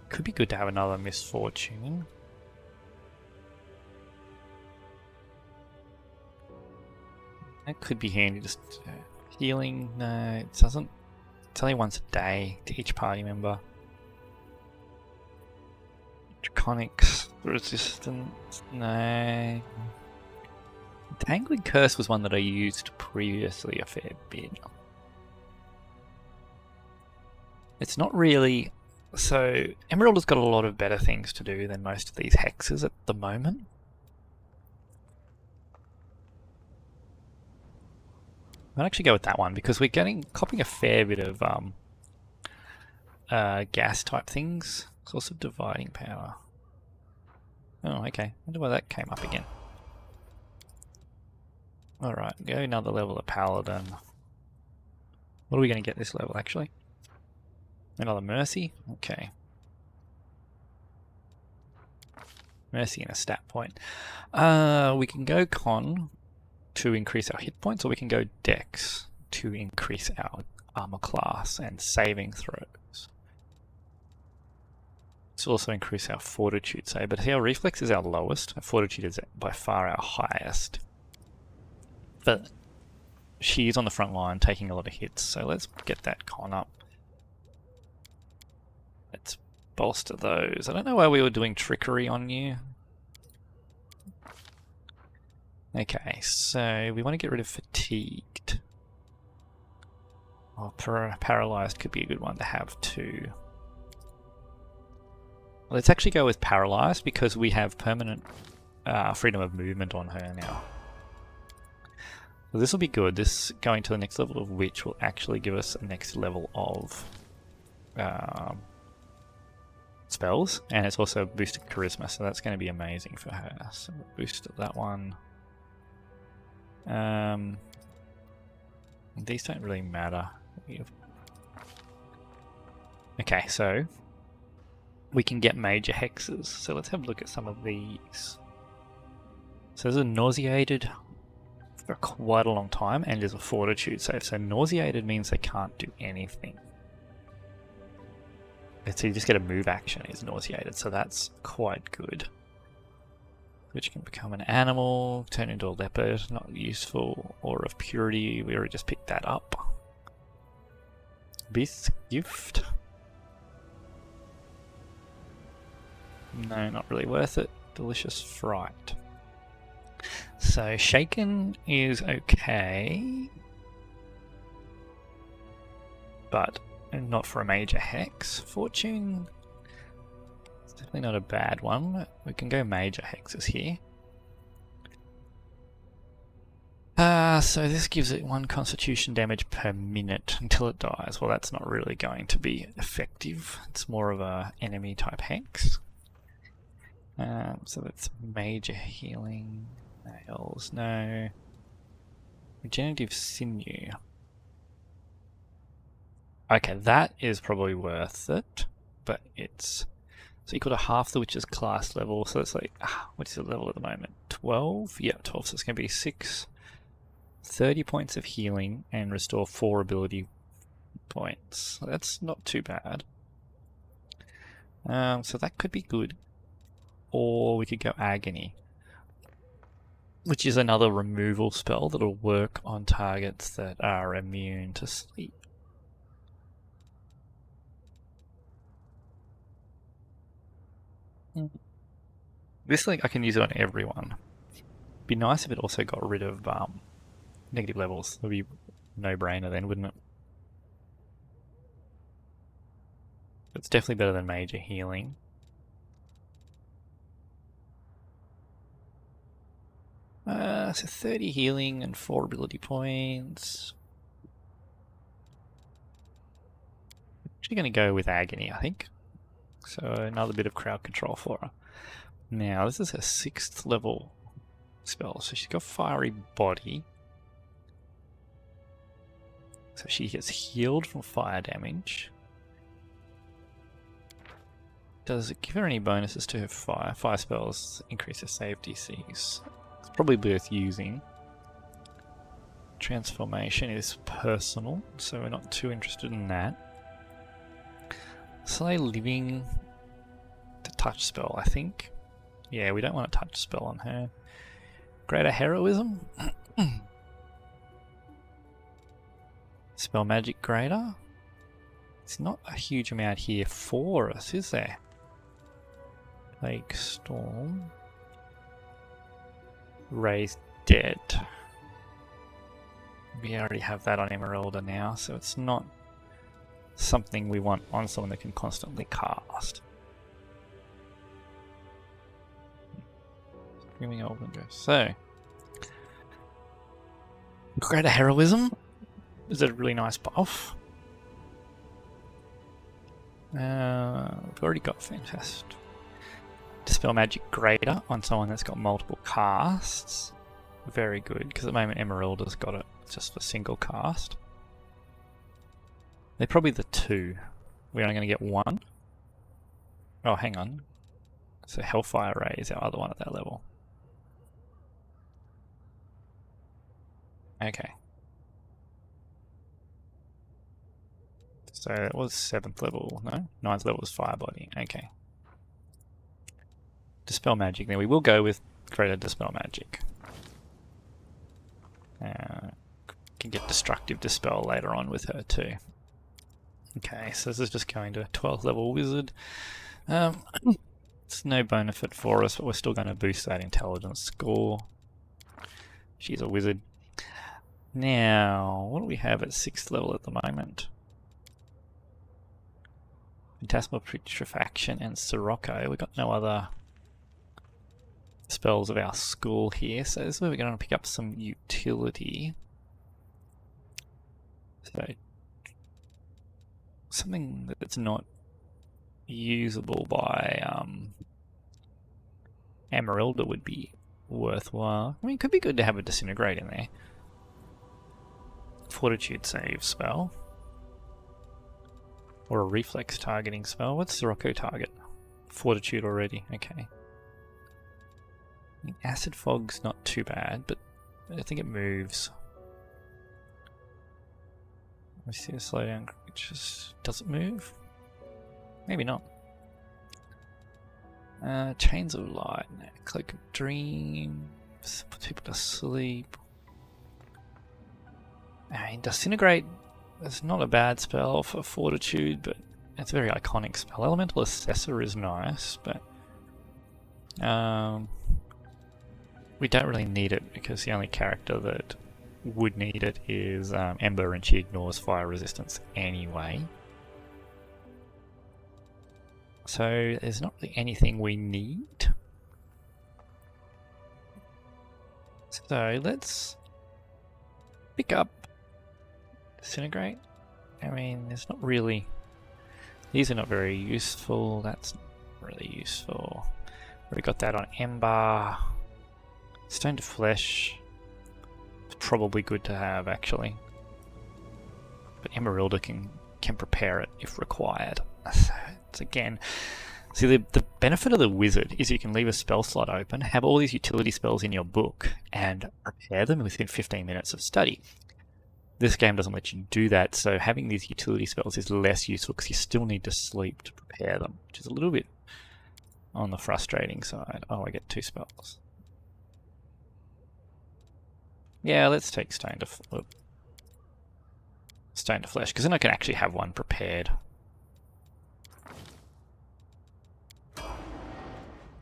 Could be good to have another misfortune. That could be handy, just healing. No, it doesn't. It's only once a day to each party member. Draconic resistance. No. Tangling Curse was one that I used previously a fair bit. It's not really. So, Emerylda's got a lot of better things to do than most of these hexes at the moment. I'll actually go with that one because we're copying a fair bit of gas type things. Source of dividing power. Oh, okay. I wonder why that came up again. Alright, go another level of Paladin. What are we going to get this level actually? Another Mercy? Okay. Mercy and a stat point. We can go Con to increase our hit points, or we can go Dex to increase our armor class and saving throws. Let's also increase our Fortitude save, but our Reflex is our lowest. Our Fortitude is by far our highest. But she is on the front line taking a lot of hits, so let's get that Con up. Let's bolster those. I don't know why we were doing trickery on you. Okay, so we want to get rid of fatigued. Oh, paralyzed could be a good one to have too. Let's actually go with paralyzed because we have permanent freedom of movement on her now. So this will be good. This going to the next level of Witch will actually give us a next level of spells, and it's also boosted charisma, so that's going to be amazing for her. So we'll boost that one. These don't really matter. Okay, so we can get major hexes. So let's have a look at some of these. So there's a nauseated for quite a long time, and there's a fortitude save. So nauseated means they can't do anything. So you just get a move action is nauseated, so that's quite good. Which can become an animal, turn into a leopard, not useful. Aura of Purity, we already just picked that up. Beast's Gift. No, not really worth it. Delicious Fright. So Shaken is okay, but not for a major hex. Fortune, it's definitely not a bad one. We can go major hexes here. So this gives it 1 constitution damage per minute until it dies. Well, that's not really going to be effective. It's more of a enemy type hex. So that's major healing. Nails, no. Regenerative Sinew. Okay, that is probably worth it, but it's equal to half the witch's class level, so it's like, what's the level at the moment? 12? Yeah, 12, so it's going to be 6, 30 points of healing, and restore 4 ability points. That's not too bad. So that could be good. Or we could go Agony, which is another removal spell that'll work on targets that are immune to sleep. This thing I can use it on everyone. Be nice if it also got rid of negative levels. That'd be no-brainer then, wouldn't it? It's definitely better than major healing. So 30 healing and 4 ability points. Actually going to go with Agony, I think. So another bit of crowd control for her. Now, this is her 6th level spell. So she's got Fiery Body. So she gets healed from fire damage. Does it give her any bonuses to her fire? Fire spells increase her save DCs. It's probably worth using. Transformation is personal, so we're not too interested in that. Slay Living to touch spell, I think. Yeah, we don't want a touch spell on her. Greater Heroism. Spell Magic Greater. It's not a huge amount here for us, is there? Lake Storm. Raise Dead. We already have that on Emerylda now, so it's not something we want on someone that can constantly cast. Screaming Old So, Greater Heroism is a really nice buff. We've already got Fantastic. Dispel Magic Greater on someone that's got multiple casts. Very good, because at the moment Emerylda's got it just for single cast. They're probably the 2. We're only going to get 1. Oh, hang on. So Hellfire Ray is our other one at that level. Okay. So it was 7th level, no? 9th level was Fire Body. Okay. Dispel Magic, then we will go with Greater Dispel Magic. Can get Destructive Dispel later on with her too. Okay, so this is just going to 12th level Wizard. It's no benefit for us, but we're still going to boost that Intelligence score. She's a Wizard. Now, what do we have at 6th level at the moment? Phantasmal Putrefaction and Sirocco. We've got no other spells of our school here, so this is where we're going to pick up some utility. So, something that's not usable by Emerylda would be worthwhile. I mean, it could be good to have a Disintegrate in there. Fortitude save spell. Or a reflex targeting spell. What's Sirocco target? Fortitude already, okay. Acid Fog's not too bad, but I think it moves. Let me see the slowdown. Does it move? Maybe not. Chains of Light, Cloak of Dreams, puts people to sleep. I mean, Disintegrate is not a bad spell for Fortitude, but it's a very iconic spell. Elemental Assessor is nice, but we don't really need it because the only character that would need it is Ember, and she ignores fire resistance anyway. So there's not really anything we need. So let's pick up Disintegrate. I mean, there's not really... These are not very useful. That's not really useful. We got that on Ember. Stone to Flesh. It's probably good to have, actually. But Emerylda can prepare it if required. So it's again... See, the benefit of the Wizard is you can leave a spell slot open, have all these utility spells in your book, and prepare them within 15 minutes of study. This game doesn't let you do that, so having these utility spells is less useful because you still need to sleep to prepare them, which is a little bit on the frustrating side. Oh, I get 2 spells. Yeah, let's take Stone to Flesh, because then I can actually have one prepared.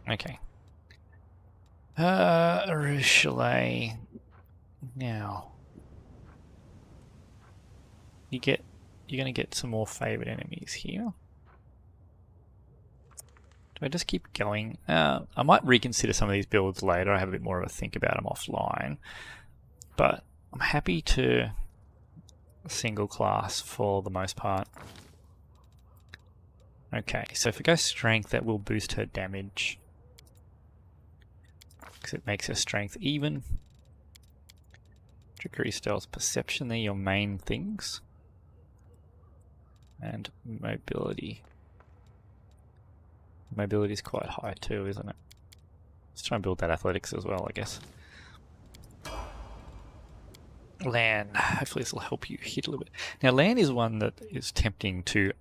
Okay. Arueshalae. Now, you're going to get some more favored enemies here. Do I just keep going? I might reconsider some of these builds later. I have a bit more of a think about them offline. But I'm happy to single class for the most part. Okay, so if it goes strength, that will boost her damage. Because it makes her strength even. Trickery, stealth, perception, they're your main things. And mobility. Mobility is quite high too, isn't it? Let's try and build that athletics as well, I guess. Lan, hopefully this will help you hit a little bit. Now Lan is one that is tempting to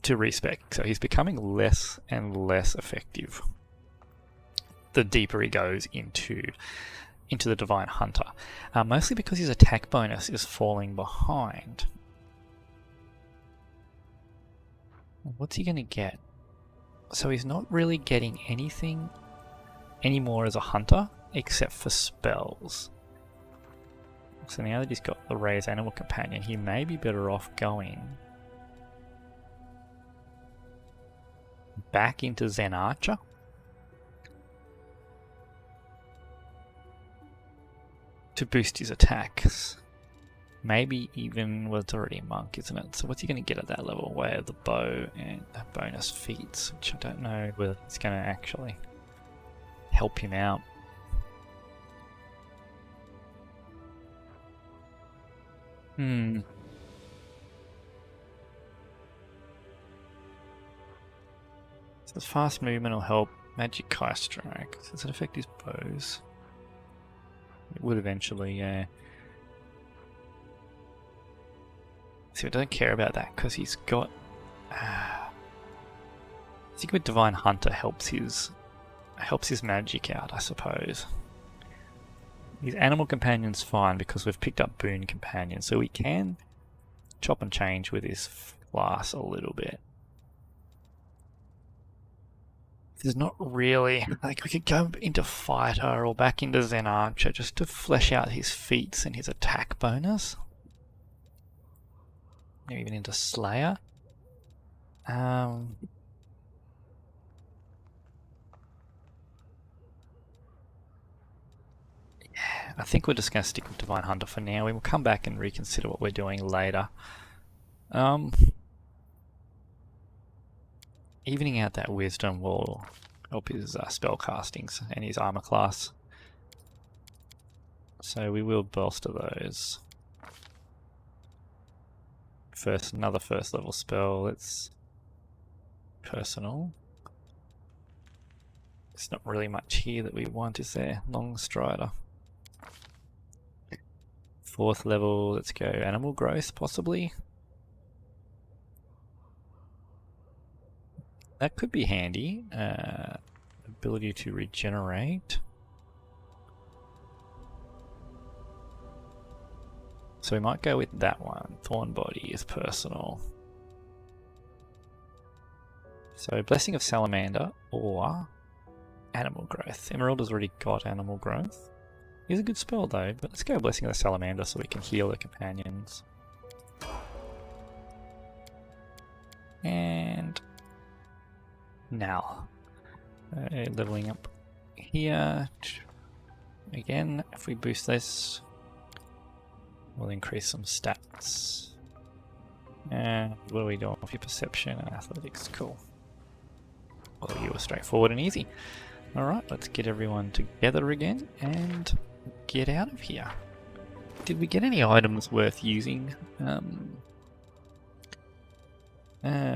respec, so he's becoming less and less effective the deeper he goes into the Divine Hunter. Mostly because his attack bonus is falling behind. What's he going to get? So he's not really getting anything anymore as a hunter, except for spells. So now that he's got the Raised Animal Companion, he may be better off going back into Zen Archer. To boost his attacks. Maybe even, well, it's already a monk, isn't it? So what's he going to get at that level? Where the bow and bonus feats, which I don't know whether it's going to actually help him out. So fast movement will help. Magic Kai Strike. Does it affect his bows? It would eventually, yeah. See, I don't care about that because he's got. I think with Divine Hunter helps his magic out, I suppose. His Animal Companion's fine because we've picked up Boon Companion, so we can chop and change with his class a little bit. There's not really, like, we could go into Fighter or back into Zen Archer just to flesh out his feats and his attack bonus. Maybe even into Slayer. I think we're just going to stick with Divine Hunter for now. We will come back and reconsider what we're doing later. Evening out that wisdom will help his spell castings and his armor class. So we will bolster those. Another first level spell. It's personal. There's not really much here that we want, is there? Long Strider. 4th level, let's go Animal Growth, possibly. That could be handy. Ability to regenerate. So we might go with that one. Thorn Body is personal. So Blessing of Salamander or Animal Growth. Emerylda's already got Animal Growth. It's a good spell though, but let's go Blessing of the Salamander so we can heal the companions. And now, leveling up here. Again, if we boost this, we'll increase some stats. And what are we doing with your perception and athletics? Cool. Well, you were straightforward and easy. Alright, let's get everyone together again and get out of here. Did we get any items worth using?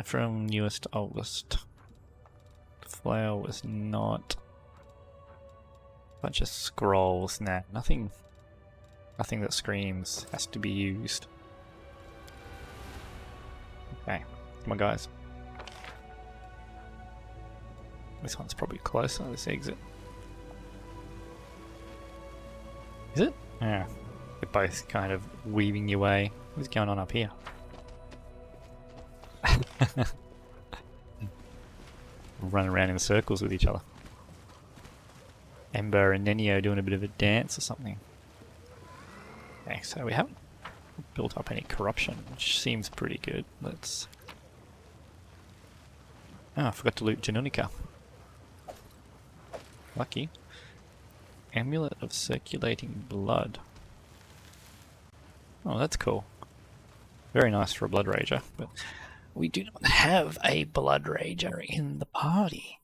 From newest to oldest. Flail was not. Bunch of scrolls. Nah, nothing that screams has to be used. Okay, come on guys. This one's probably closer, this exit. Is it? Yeah. You're both kind of weaving your way. What's going on up here? Running around in circles with each other. Ember and Nenio doing a bit of a dance or something. Okay, so we haven't built up any corruption, which seems pretty good. Let's... Oh, I forgot to loot Janunica. Lucky. Amulet of Circulating Blood. Oh, that's cool. Very nice for a Blood Rager, but we do not have a Blood Rager in the party.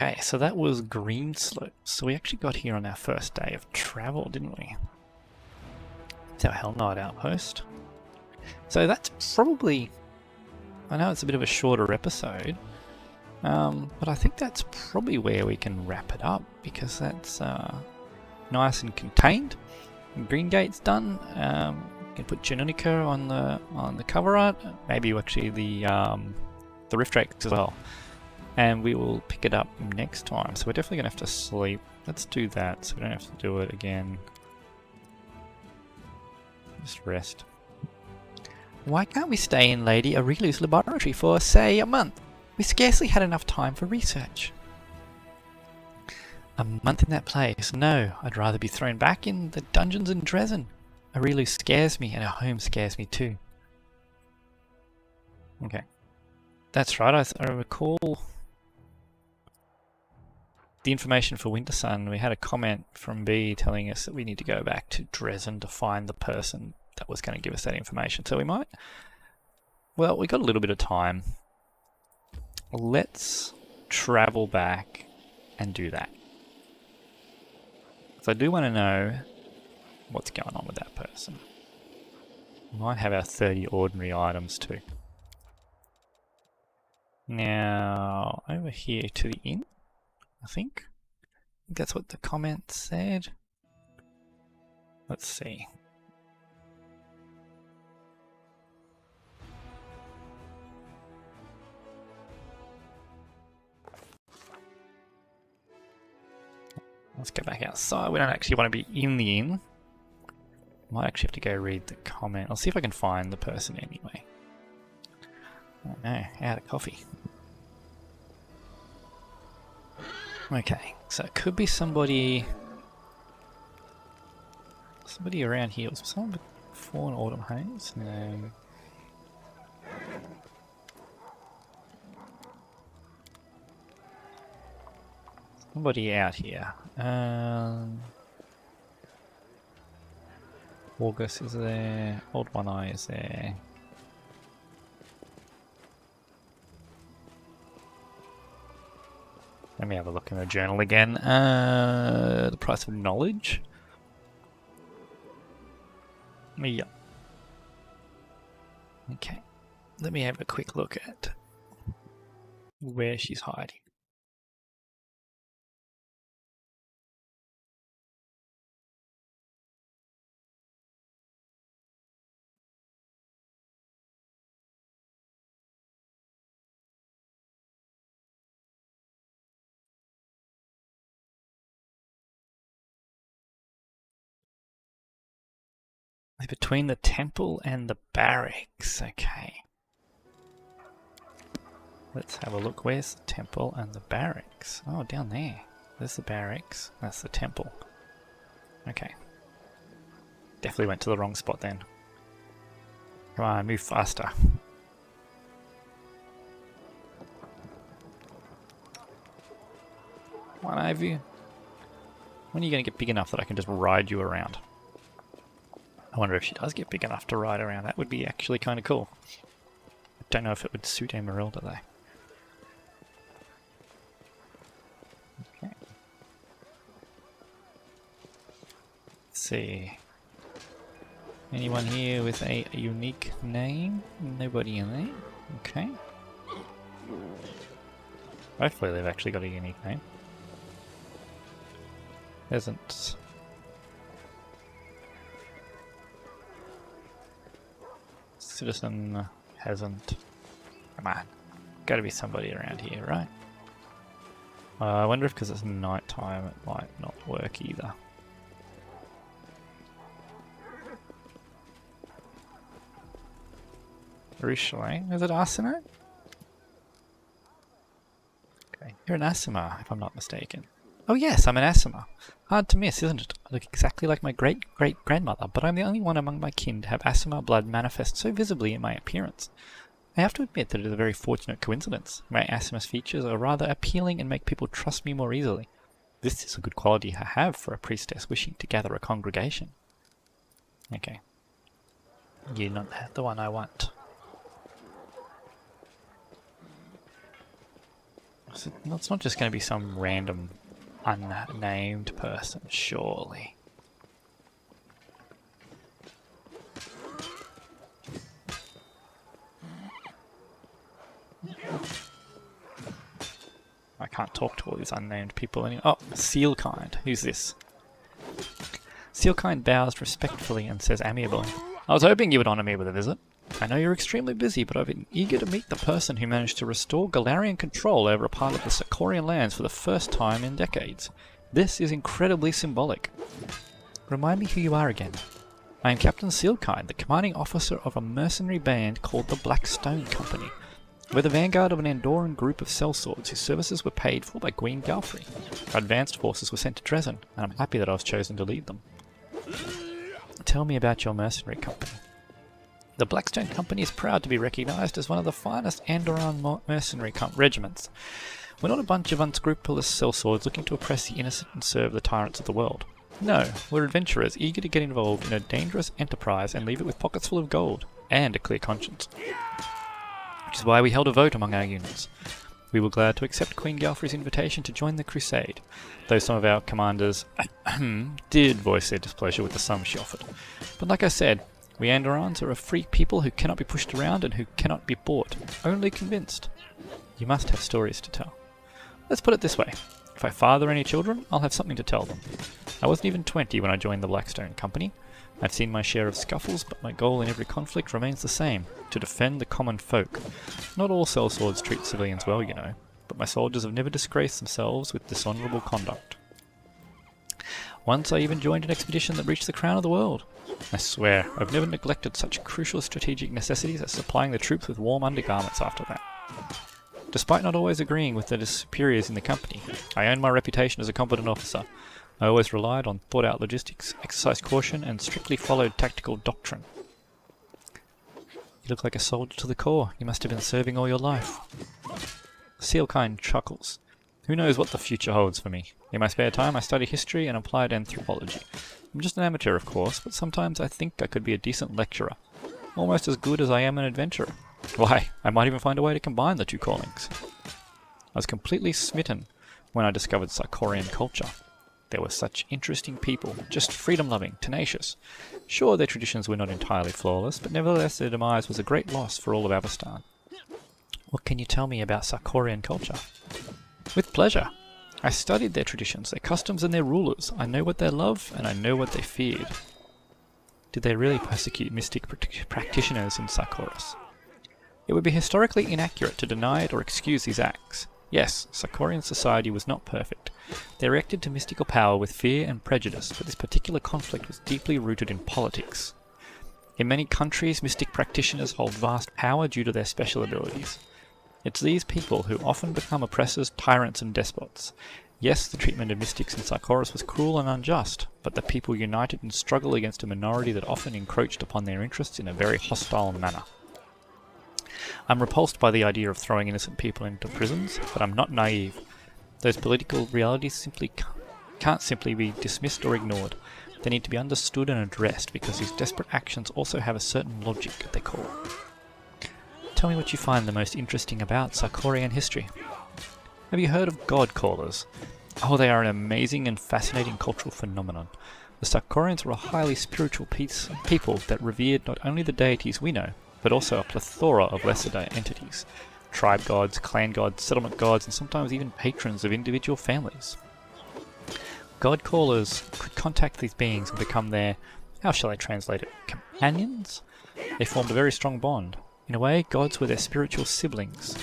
Okay, so that was Greenslope. So we actually got here on our first day of travel, didn't we? It's our Hell Knight outpost. So that's probably... I know it's a bit of a shorter episode, but I think that's probably where we can wrap it up, because that's nice and contained. Green Gate's done. We can put Janunica on the cover art. Maybe actually the Rift Drakes as well. And we will pick it up next time. So we're definitely going to have to sleep. Let's do that so we don't have to do it again. Just rest. Why can't we stay in Lady Arueshalae's laboratory for, say, a month? We scarcely had enough time for research. A month in that place? No, I'd rather be thrown back in the dungeons in Dresden. Arueshalae scares me, and her home scares me too. Okay. That's right, I recall the information for Wintersun. We had a comment from B telling us that we need to go back to Dresden to find the person that was going to give us that information. So we might... Well, we got a little bit of time. Let's travel back and do that. So I do want to know what's going on with that person. We might have our 30 ordinary items too. Now, over here to the inn, I think that's what the comment said. Let's see. Let's go back outside. We don't actually want to be in the inn. Might actually have to go read the comment. I'll see if I can find the person anyway. Oh no, out of coffee. Okay, so it could be somebody around here. Was someone before an Autumn Haze? No. Somebody out here. August is there. Old One Eye is there. Let me have a look in the journal again. The price of knowledge. Yeah. Okay. Let me have a quick look at where she's hiding. Between the temple and the barracks, okay. Let's have a look. Where's the temple and the barracks? Oh, down there. There's the barracks. That's the temple. Okay. Definitely went to the wrong spot then. Come on, move faster. Come on, Ivy. When are you going to get big enough that I can just ride you around? I wonder if she does get big enough to ride around. That would be actually kind of cool. I don't know if it would suit Emerylda though. Okay. Let's see. Anyone here with a unique name? Nobody in there. Okay. Hopefully they've actually got a unique name. Hasn't. Citizen hasn't. Come on. Gotta be somebody around here, right? I wonder if because it's night time it might not work either. Arueshalae? Is it Arsena? Okay, you're an Asima, if I'm not mistaken. Oh yes, I'm an Asima. Hard to miss, isn't it? I look exactly like my great-great-grandmother, but I'm the only one among my kin to have Asima blood manifest so visibly in my appearance. I have to admit that it is a very fortunate coincidence. My Asima's features are rather appealing and make people trust me more easily. This is a good quality to have for a priestess wishing to gather a congregation. Okay. You're not the one I want. It's not just going to be some random unnamed person, surely. I can't talk to all these unnamed people anymore. Oh, Sealkind. Who's this? Sealkind bows respectfully and says amiably, I was hoping you would honour me with a visit. I know you're extremely busy, but I've been eager to meet the person who managed to restore Galarian control over a part of the Sarcorian lands for the first time in decades. This is incredibly symbolic. Remind me who you are again. I am Captain Sealkind, the commanding officer of a mercenary band called the Blackstone Company. We're the vanguard of an Andorran group of sellswords whose services were paid for by Queen Galfrey. Our advanced forces were sent to Dresden, and I'm happy that I was chosen to lead them. Tell me about your mercenary company. The Blackstone Company is proud to be recognised as one of the finest Andorran mercenary regiments. We're not a bunch of unscrupulous sellswords looking to oppress the innocent and serve the tyrants of the world. No, we're adventurers eager to get involved in a dangerous enterprise and leave it with pockets full of gold, and a clear conscience. Which is why we held a vote among our units. We were glad to accept Queen Galfrey's invitation to join the crusade, though some of our commanders did voice their displeasure with the sum she offered. But like I said, we Andorrans are a free people who cannot be pushed around and who cannot be bought, only convinced. You must have stories to tell. Let's put it this way. If I father any children, I'll have something to tell them. I wasn't even 20 when I joined the Blackstone Company. I've seen my share of scuffles, but my goal in every conflict remains the same, to defend the common folk. Not all sellswords treat civilians well, you know, but my soldiers have never disgraced themselves with dishonourable conduct. Once I even joined an expedition that reached the crown of the world. I swear, I've never neglected such crucial strategic necessities as supplying the troops with warm undergarments after that. Despite not always agreeing with the superiors in the company, I earned my reputation as a competent officer. I always relied on thought-out logistics, exercised caution, and strictly followed tactical doctrine. You look like a soldier to the core. You must have been serving all your life. Sealkind chuckles. Who knows what the future holds for me? In my spare time, I study history and applied anthropology. I'm just an amateur, of course, but sometimes I think I could be a decent lecturer. Almost as good as I am an adventurer. Why, I might even find a way to combine the two callings. I was completely smitten when I discovered Sarcorian culture. There were such interesting people, just freedom-loving, tenacious. Sure, their traditions were not entirely flawless, but nevertheless their demise was a great loss for all of Avestan. What can you tell me about Sarcorian culture? With pleasure. I studied their traditions, their customs and their rulers. I know what they love, and I know what they feared. Did they really persecute mystic practitioners in Sarcoris? It would be historically inaccurate to deny it or excuse these acts. Yes, Sarcorian society was not perfect. They reacted to mystical power with fear and prejudice, but this particular conflict was deeply rooted in politics. In many countries, mystic practitioners hold vast power due to their special abilities. It's these people who often become oppressors, tyrants, and despots. Yes, the treatment of mystics in Sarcoris was cruel and unjust, but the people united in struggle against a minority that often encroached upon their interests in a very hostile manner. I'm repulsed by the idea of throwing innocent people into prisons, but I'm not naive. Those political realities can't simply be dismissed or ignored. They need to be understood and addressed because these desperate actions also have a certain logic at their core. Tell me what you find the most interesting about Sarcorian history. Have you heard of God Callers? Oh, they are an amazing and fascinating cultural phenomenon. The Sarcorians were a highly spiritual people that revered not only the deities we know, but also a plethora of lesser entities. Tribe gods, clan gods, settlement gods, and sometimes even patrons of individual families. God Callers could contact these beings and become their, how shall I translate it, companions? They formed a very strong bond. In a way, gods were their spiritual siblings.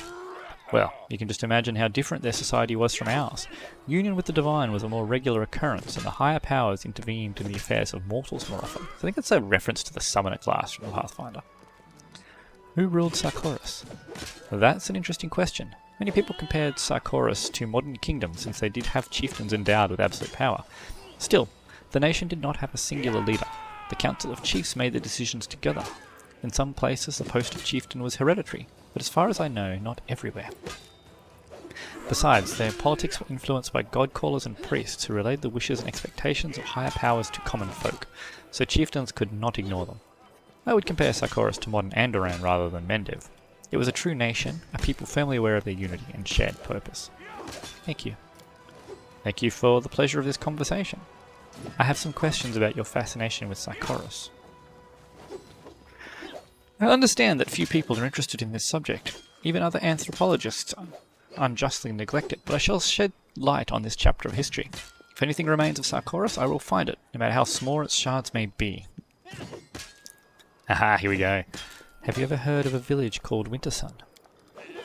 Well, you can just imagine how different their society was from ours. Union with the divine was a more regular occurrence, and the higher powers intervened in the affairs of mortals more often. I think that's a reference to the summoner class from the Pathfinder. Who ruled Sarcoris? That's an interesting question. Many people compared Sarcoris to modern kingdoms since they did have chieftains endowed with absolute power. Still, the nation did not have a singular leader. The council of chiefs made their decisions together. In some places the post of chieftain was hereditary, but as far as I know, not everywhere. Besides, their politics were influenced by god-callers and priests who relayed the wishes and expectations of higher powers to common folk, so chieftains could not ignore them. I would compare Sarcoris to modern Andoran rather than Mendev. It was a true nation, a people firmly aware of their unity and shared purpose. Thank you. Thank you for the pleasure of this conversation. I have some questions about your fascination with Sarcoris. I understand that few people are interested in this subject. Even other anthropologists unjustly neglect it, but I shall shed light on this chapter of history. If anything remains of Sarcoris, I will find it, no matter how small its shards may be. Aha, here we go. Have you ever heard of a village called Wintersun?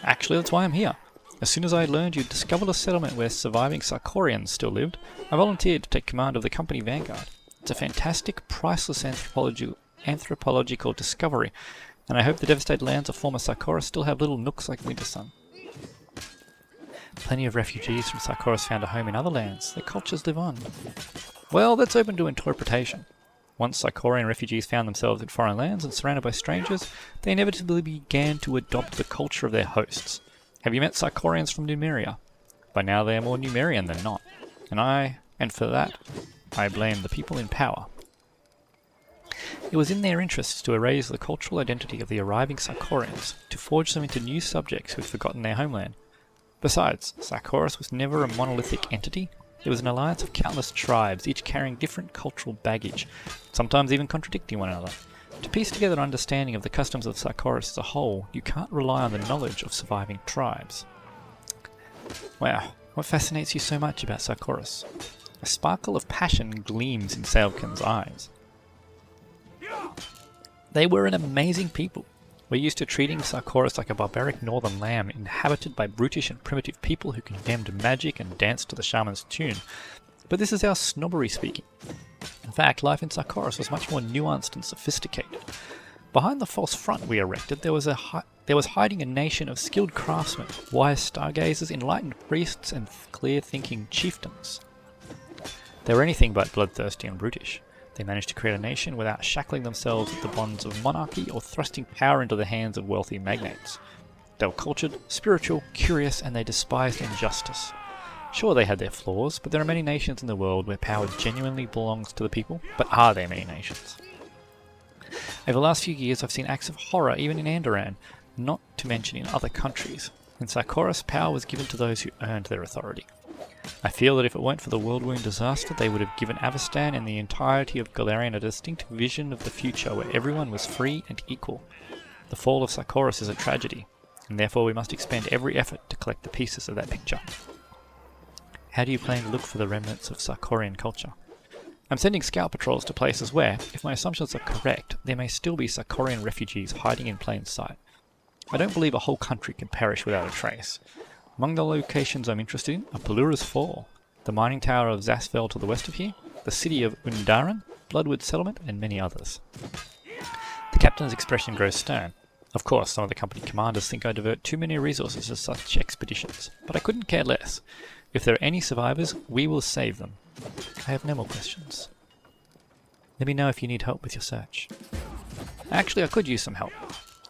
Actually, that's why I'm here. As soon as I learned you'd discovered a settlement where surviving Sarcorians still lived, I volunteered to take command of the company vanguard. It's a fantastic, priceless anthropological discovery, and I hope the devastated lands of former Sarcoris still have little nooks like Wintersun. Plenty of refugees from Sarcoris found a home in other lands. Their cultures live on. Well, that's open to interpretation. Once Sarcorian refugees found themselves in foreign lands and surrounded by strangers, they inevitably began to adopt the culture of their hosts. Have you met Sarcorians from Numeria? By now they are more Numerian than not. And for that, I blame the people in power. It was in their interests to erase the cultural identity of the arriving Sarcorians, to forge them into new subjects who'd forgotten their homeland. Besides, Sarcoris was never a monolithic entity. It was an alliance of countless tribes, each carrying different cultural baggage, sometimes even contradicting one another. To piece together an understanding of the customs of Sarcoris as a whole, you can't rely on the knowledge of surviving tribes. Wow, what fascinates you so much about Sarcoris? A sparkle of passion gleams in Sailkin's eyes. They were an amazing people. We're used to treating Sarcoris like a barbaric northern lamb inhabited by brutish and primitive people who condemned magic and danced to the shaman's tune. But this is our snobbery speaking. In fact, life in Sarcoris was much more nuanced and sophisticated. Behind the false front we erected, there was hiding a nation of skilled craftsmen, wise stargazers, enlightened priests, and clear-thinking chieftains. They were anything but bloodthirsty and brutish. They managed to create a nation without shackling themselves with the bonds of monarchy or thrusting power into the hands of wealthy magnates. They were cultured, spiritual, curious, and they despised injustice. Sure, they had their flaws, but there are many nations in the world where power genuinely belongs to the people, but are there many nations? Over the last few years I've seen acts of horror even in Andoran, not to mention in other countries. In Sarcoris, power was given to those who earned their authority. I feel that if it weren't for the world-wound disaster, they would have given Avestan and the entirety of Golarion a distinct vision of the future where everyone was free and equal. The fall of Sarcoris is a tragedy, and therefore we must expend every effort to collect the pieces of that picture. How do you plan to look for the remnants of Sarcorian culture? I'm sending scout patrols to places where, if my assumptions are correct, there may still be Sarcorian refugees hiding in plain sight. I don't believe a whole country can perish without a trace. Among the locations I'm interested in are Pelura's Fall, the mining tower of Zasfel to the west of here, the city of Undaran, Bloodwood Settlement, and many others. The captain's expression grows stern. Of course, some of the company commanders think I divert too many resources to such expeditions, but I couldn't care less. If there are any survivors, we will save them. I have no more questions. Let me know if you need help with your search. Actually, I could use some help.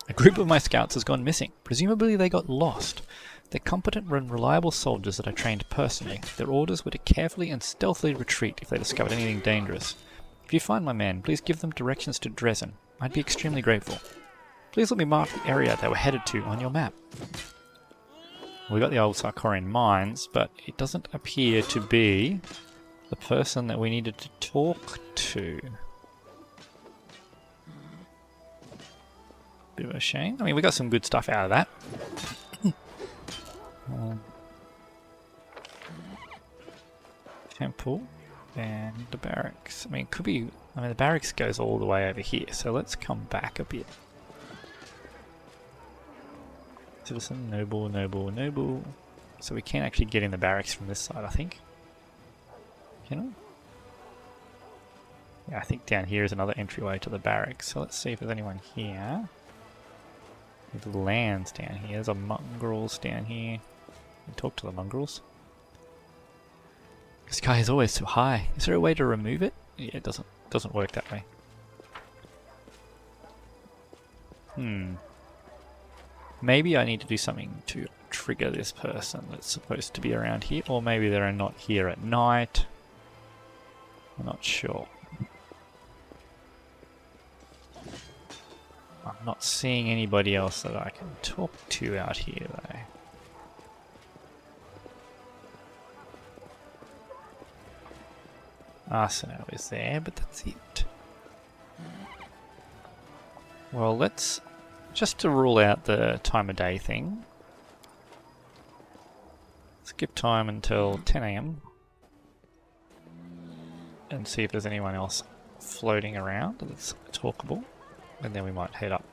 A group of my scouts has gone missing. Presumably they got lost. They're competent and reliable soldiers that I trained personally. Their orders were to carefully and stealthily retreat if they discovered anything dangerous. If you find my men, please give them directions to Dresden. I'd be extremely grateful. Please let me mark the area they were headed to on your map. We got the old Sarcorian mines, but it doesn't appear to be the person that we needed to talk to. Bit of a shame. I mean, we got some good stuff out of that. Temple and the barracks. I mean, could be. I mean, the barracks goes all the way over here, so let's come back a bit. Citizen, noble, noble, noble. So we can actually get in the barracks from this side, I think. Can I? Yeah, I think down here is another entryway to the barracks. So let's see if there's anyone here. There's lands down here. There's a mongrels down here. Talk to the mongrels. This guy is always too high. Is there a way to remove it? Yeah, it doesn't work that way. Maybe I need to do something to trigger this person that's supposed to be around here, or maybe they're not here at night. I'm not sure. Not seeing anybody else that I can talk to out here, though. Arsenal is there, but that's it. Well, let's... Just to rule out the time of day thing, skip time until 10 AM and see if there's anyone else floating around that's talkable, and then we might head up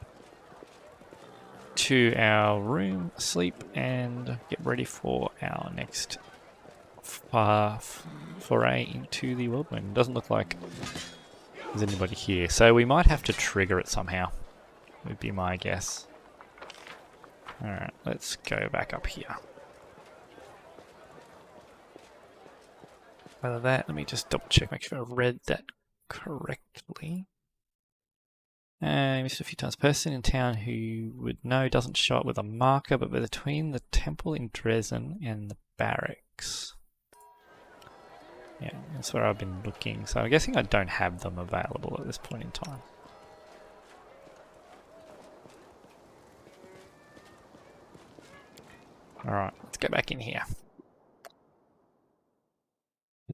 to our room, sleep, and get ready for our next foray into the whirlwind. Doesn't look like there's anybody here, so we might have to trigger it somehow, would be my guess. Alright, let's go back up here. Whether that, let me just double check, make sure I read that correctly. I missed a few times. Person in town who would know doesn't show up with a marker, but between the temple in Dresden and the barracks. Yeah, that's where I've been looking. So I'm guessing I don't have them available at this point in time. Alright, let's go back in here.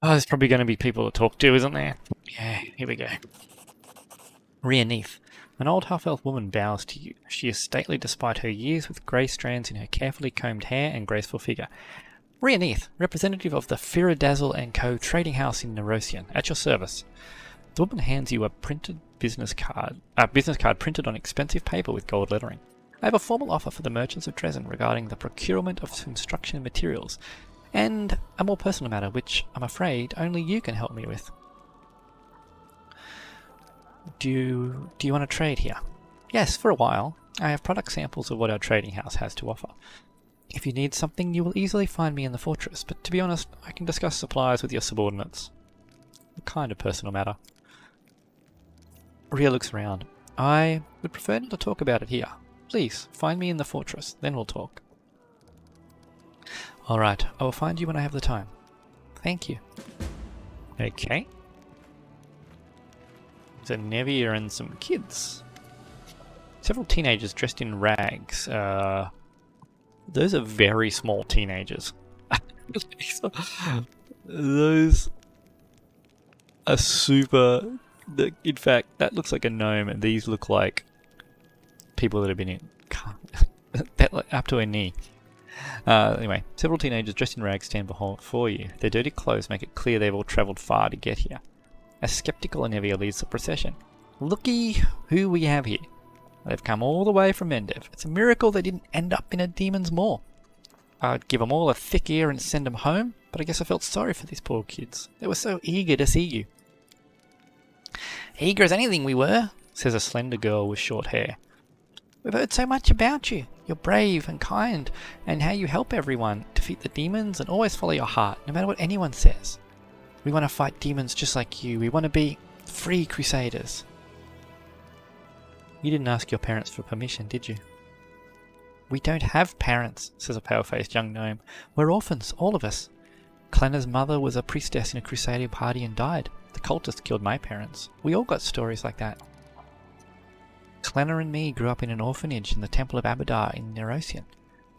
Oh, there's probably going to be people to talk to, isn't there? Yeah, here we go. Rhianneith. An old half-elf woman bows to you. She is stately despite her years, with grey strands in her carefully combed hair and graceful figure. Rhianneith, representative of the Firadazzle & Co. trading house in Nerosian, at your service. The woman hands you a printed business card printed on expensive paper with gold lettering. I have a formal offer for the merchants of Dresden regarding the procurement of construction materials, and a more personal matter which, I'm afraid, only you can help me with. Do you want to trade here? Yes, for a while. I have product samples of what our trading house has to offer. If you need something, you will easily find me in the fortress, but to be honest, I can discuss supplies with your subordinates. A kind of personal matter. Rhea looks around. I would prefer not to talk about it here. Please, find me in the fortress, then we'll talk. Alright, I will find you when I have the time. Thank you. Okay. There's a Nevia and some kids. Several teenagers dressed in rags. Those are very small teenagers. Those are super... In fact, that looks like a gnome, and these look like people that have been in... up to a knee. Anyway, several teenagers dressed in rags stand before you. Their dirty clothes make it clear they've all travelled far to get here. A skeptical Nevia leads the procession. Looky who we have here. They've come all the way from Mendev. It's a miracle they didn't end up in a demon's maw. I'd give them all a thick ear and send them home, but I guess I felt sorry for these poor kids. They were so eager to see you. Eager as anything we were, says a slender girl with short hair. We've heard so much about you. You're brave and kind, and how you help everyone, defeat the demons, and always follow your heart, no matter what anyone says. We want to fight demons just like you. We want to be free crusaders. You didn't ask your parents for permission, did you? We don't have parents, says a pale-faced young gnome. We're orphans, all of us. Clanna's mother was a priestess in a crusading party and died. The cultists killed my parents. We all got stories like that. Clanna and me grew up in an orphanage in the Temple of Abadar in Nerosian.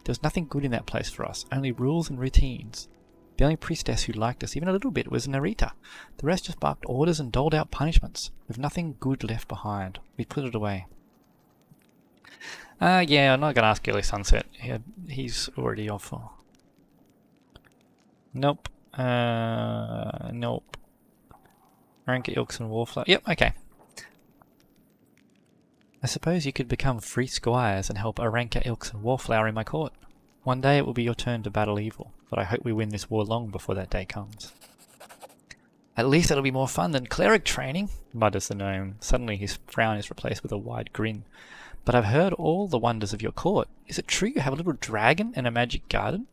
There was nothing good in that place for us, only rules and routines. The only priestess who liked us even a little bit was Narita. The rest just barked orders and doled out punishments, with nothing good left behind. We put it away. Yeah, I'm not going to ask Early Sunset. He's already off. Nope. Nope. Rank Ilks and Warflower. Yep, okay. I suppose you could become free squires and help Aranka, Ilks and Warflower in my court. One day it will be your turn to battle evil, but I hope we win this war long before that day comes. At least it'll be more fun than cleric training, mutters the gnome. Suddenly his frown is replaced with a wide grin. But I've heard all the wonders of your court. Is it true you have a little dragon and a magic garden?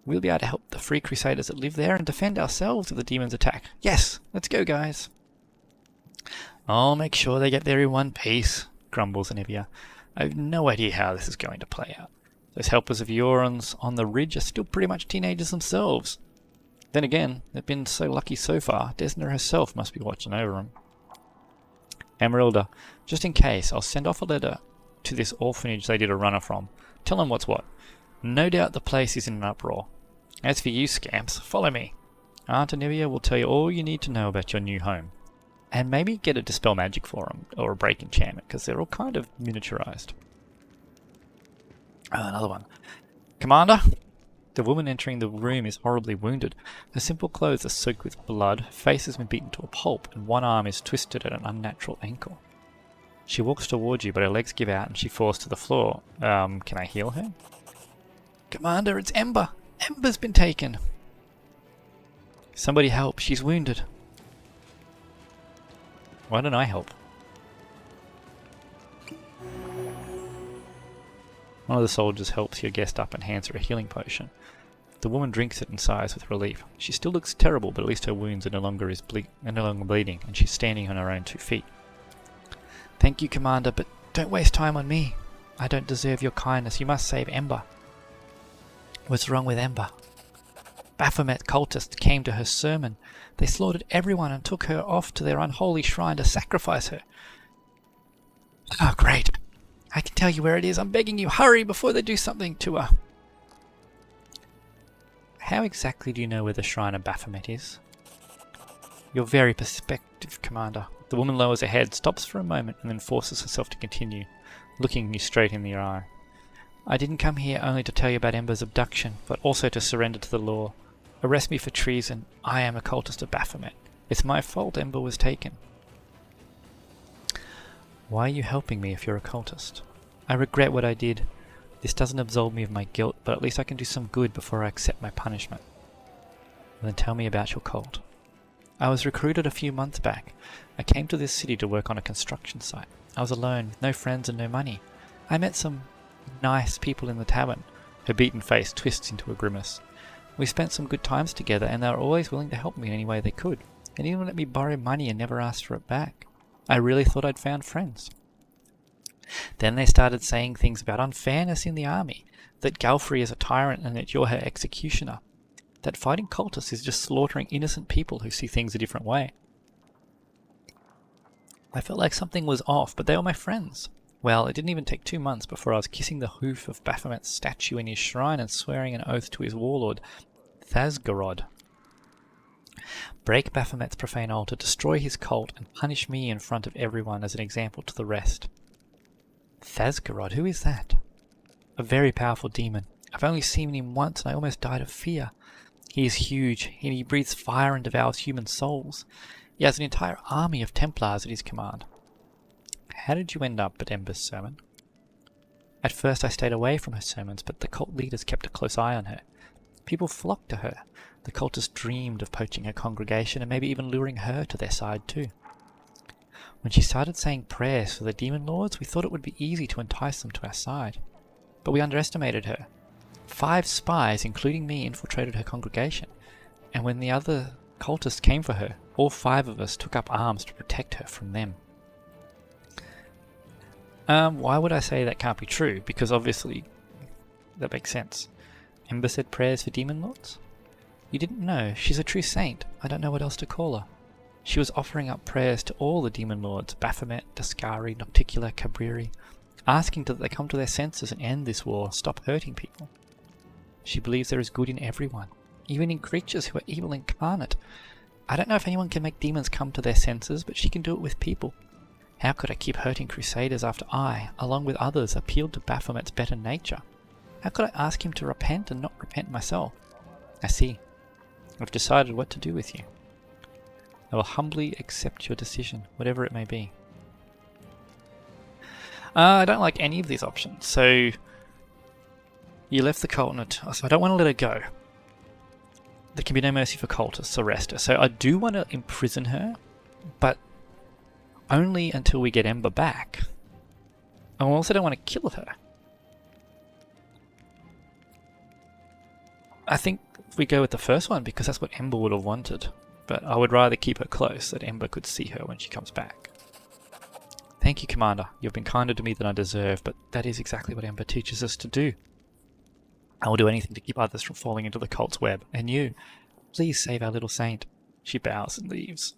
We'll be able to help the free crusaders that live there and defend ourselves if the demons attack. Yes, let's go, guys. I'll make sure they get there in one piece, grumbles Anivia. I have no idea how this is going to play out. Those helpers of Euron's on the ridge are still pretty much teenagers themselves. Then again, they've been so lucky so far, Desna herself must be watching over them. Emerylda, just in case, I'll send off a letter to this orphanage they did a runner from. Tell them what's what. No doubt the place is in an uproar. As for you scamps, follow me. Aunt Olivia will tell you all you need to know about your new home. And maybe get a Dispel Magic for them, or a Break Enchantment, because they're all kind of miniaturized. Oh, another one. Commander? The woman entering the room is horribly wounded. Her simple clothes are soaked with blood, her face has been beaten to a pulp, and one arm is twisted at an unnatural ankle. She walks towards you, but her legs give out and she falls to the floor. Can I heal her? Commander, it's Ember! Ember's been taken! Somebody help, she's wounded. Why don't I help? One of the soldiers helps your guest up and hands her a healing potion. The woman drinks it and sighs with relief. She still looks terrible, but at least her wounds are no longer bleeding, and she's standing on her own 2 feet. Thank you, Commander, but don't waste time on me. I don't deserve your kindness. You must save Ember. What's wrong with Ember? Baphomet cultists came to her sermon. They slaughtered everyone and took her off to their unholy shrine to sacrifice her. Oh, great. I can tell you where it is. I'm begging you, hurry before they do something to her. How exactly do you know where the shrine of Baphomet is? You're very perspective, Commander. The woman lowers her head, stops for a moment, and then forces herself to continue, looking you straight in the eye. I didn't come here only to tell you about Ember's abduction, but also to surrender to the law. Arrest me for treason. I am a cultist of Baphomet. It's my fault Ember was taken. Why are you helping me if you're a cultist? I regret what I did. This doesn't absolve me of my guilt, but at least I can do some good before I accept my punishment. Then tell me about your cult. I was recruited a few months back. I came to this city to work on a construction site. I was alone, with no friends and no money. I met some nice people in the tavern. Her beaten face twists into a grimace. We spent some good times together, and they were always willing to help me in any way they could, and even let me borrow money and never asked for it back. I really thought I'd found friends. Then they started saying things about unfairness in the army, that Galfrey is a tyrant and that you're her executioner, that fighting cultists is just slaughtering innocent people who see things a different way. I felt like something was off, but they were my friends. Well, it didn't even take 2 months before I was kissing the hoof of Baphomet's statue in his shrine and swearing an oath to his warlord, Thasgarod. Break Baphomet's profane altar, destroy his cult, and punish me in front of everyone as an example to the rest. Thasgarod, who is that? A very powerful demon. I've only seen him once and I almost died of fear. He is huge, and he breathes fire and devours human souls. He has an entire army of Templars at his command. How did you end up at Ember's sermon? At first I stayed away from her sermons, but the cult leaders kept a close eye on her. People flocked to her. The cultists dreamed of poaching her congregation and maybe even luring her to their side too. When she started saying prayers for the demon lords, we thought it would be easy to entice them to our side. But we underestimated her. 5 spies, including me, infiltrated her congregation, and when the other cultists came for her, all 5 of us took up arms to protect her from them. Why would I say that can't be true? Because obviously that makes sense. Ember said prayers for demon lords? You didn't know. She's a true saint. I don't know what else to call her. She was offering up prayers to all the demon lords, Baphomet, Dascari, Nocticula, Cabriri, asking that they come to their senses and end this war, stop hurting people. She believes there is good in everyone, even in creatures who are evil incarnate. I don't know if anyone can make demons come to their senses, but she can do it with people. How could I keep hurting crusaders after I, along with others, appealed to Baphomet's better nature? How could I ask him to repent and not repent myself? I see. I've decided what to do with you. I will humbly accept your decision, whatever it may be. I don't like any of these options. So, you left the cult, so I don't want to let her go. There can be no mercy for cultists, arrest her. So I do want to imprison her, but only until we get Ember back. I also don't want to kill her. I think we go with the first one because that's what Ember would have wanted. But I would rather keep her close so that Ember could see her when she comes back. Thank you, Commander. You've been kinder to me than I deserve, but that is exactly what Ember teaches us to do. I will do anything to keep others from falling into the cult's web. And you, please save our little saint. She bows and leaves.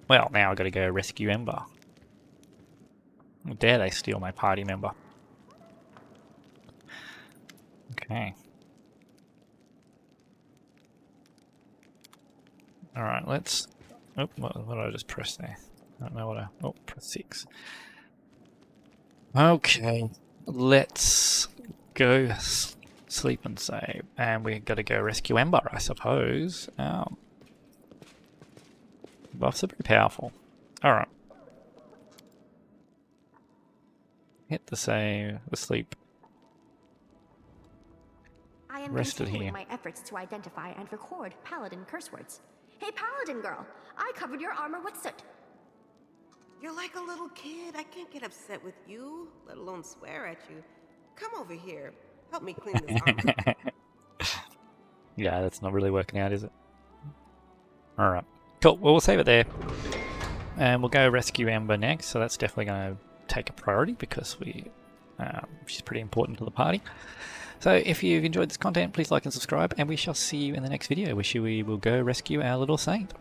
Well, now I've got to go rescue Ember. How dare they steal my party member? Okay. Alright, let's... Oh, what did I just press there? I don't know what I... Oh, press 6. Okay, let's go sleep and save. And we've got to go rescue Ember, I suppose. Buffs are pretty powerful. Alright. Hit the save, the sleep. I am Rested continuing here. my efforts to identify and record Paladin curse words. Hey, Paladin girl! I covered your armor with soot. You're like a little kid. I can't get upset with you, let alone swear at you. Come over here. Help me clean this armor. Yeah, that's not really working out, is it? Alright. Cool, well, we'll save it there. And we'll go rescue Ember next, so that's definitely going to take a priority because she's pretty important to the party. So if you've enjoyed this content, please like and subscribe, and we shall see you in the next video, where we will go rescue our little saint.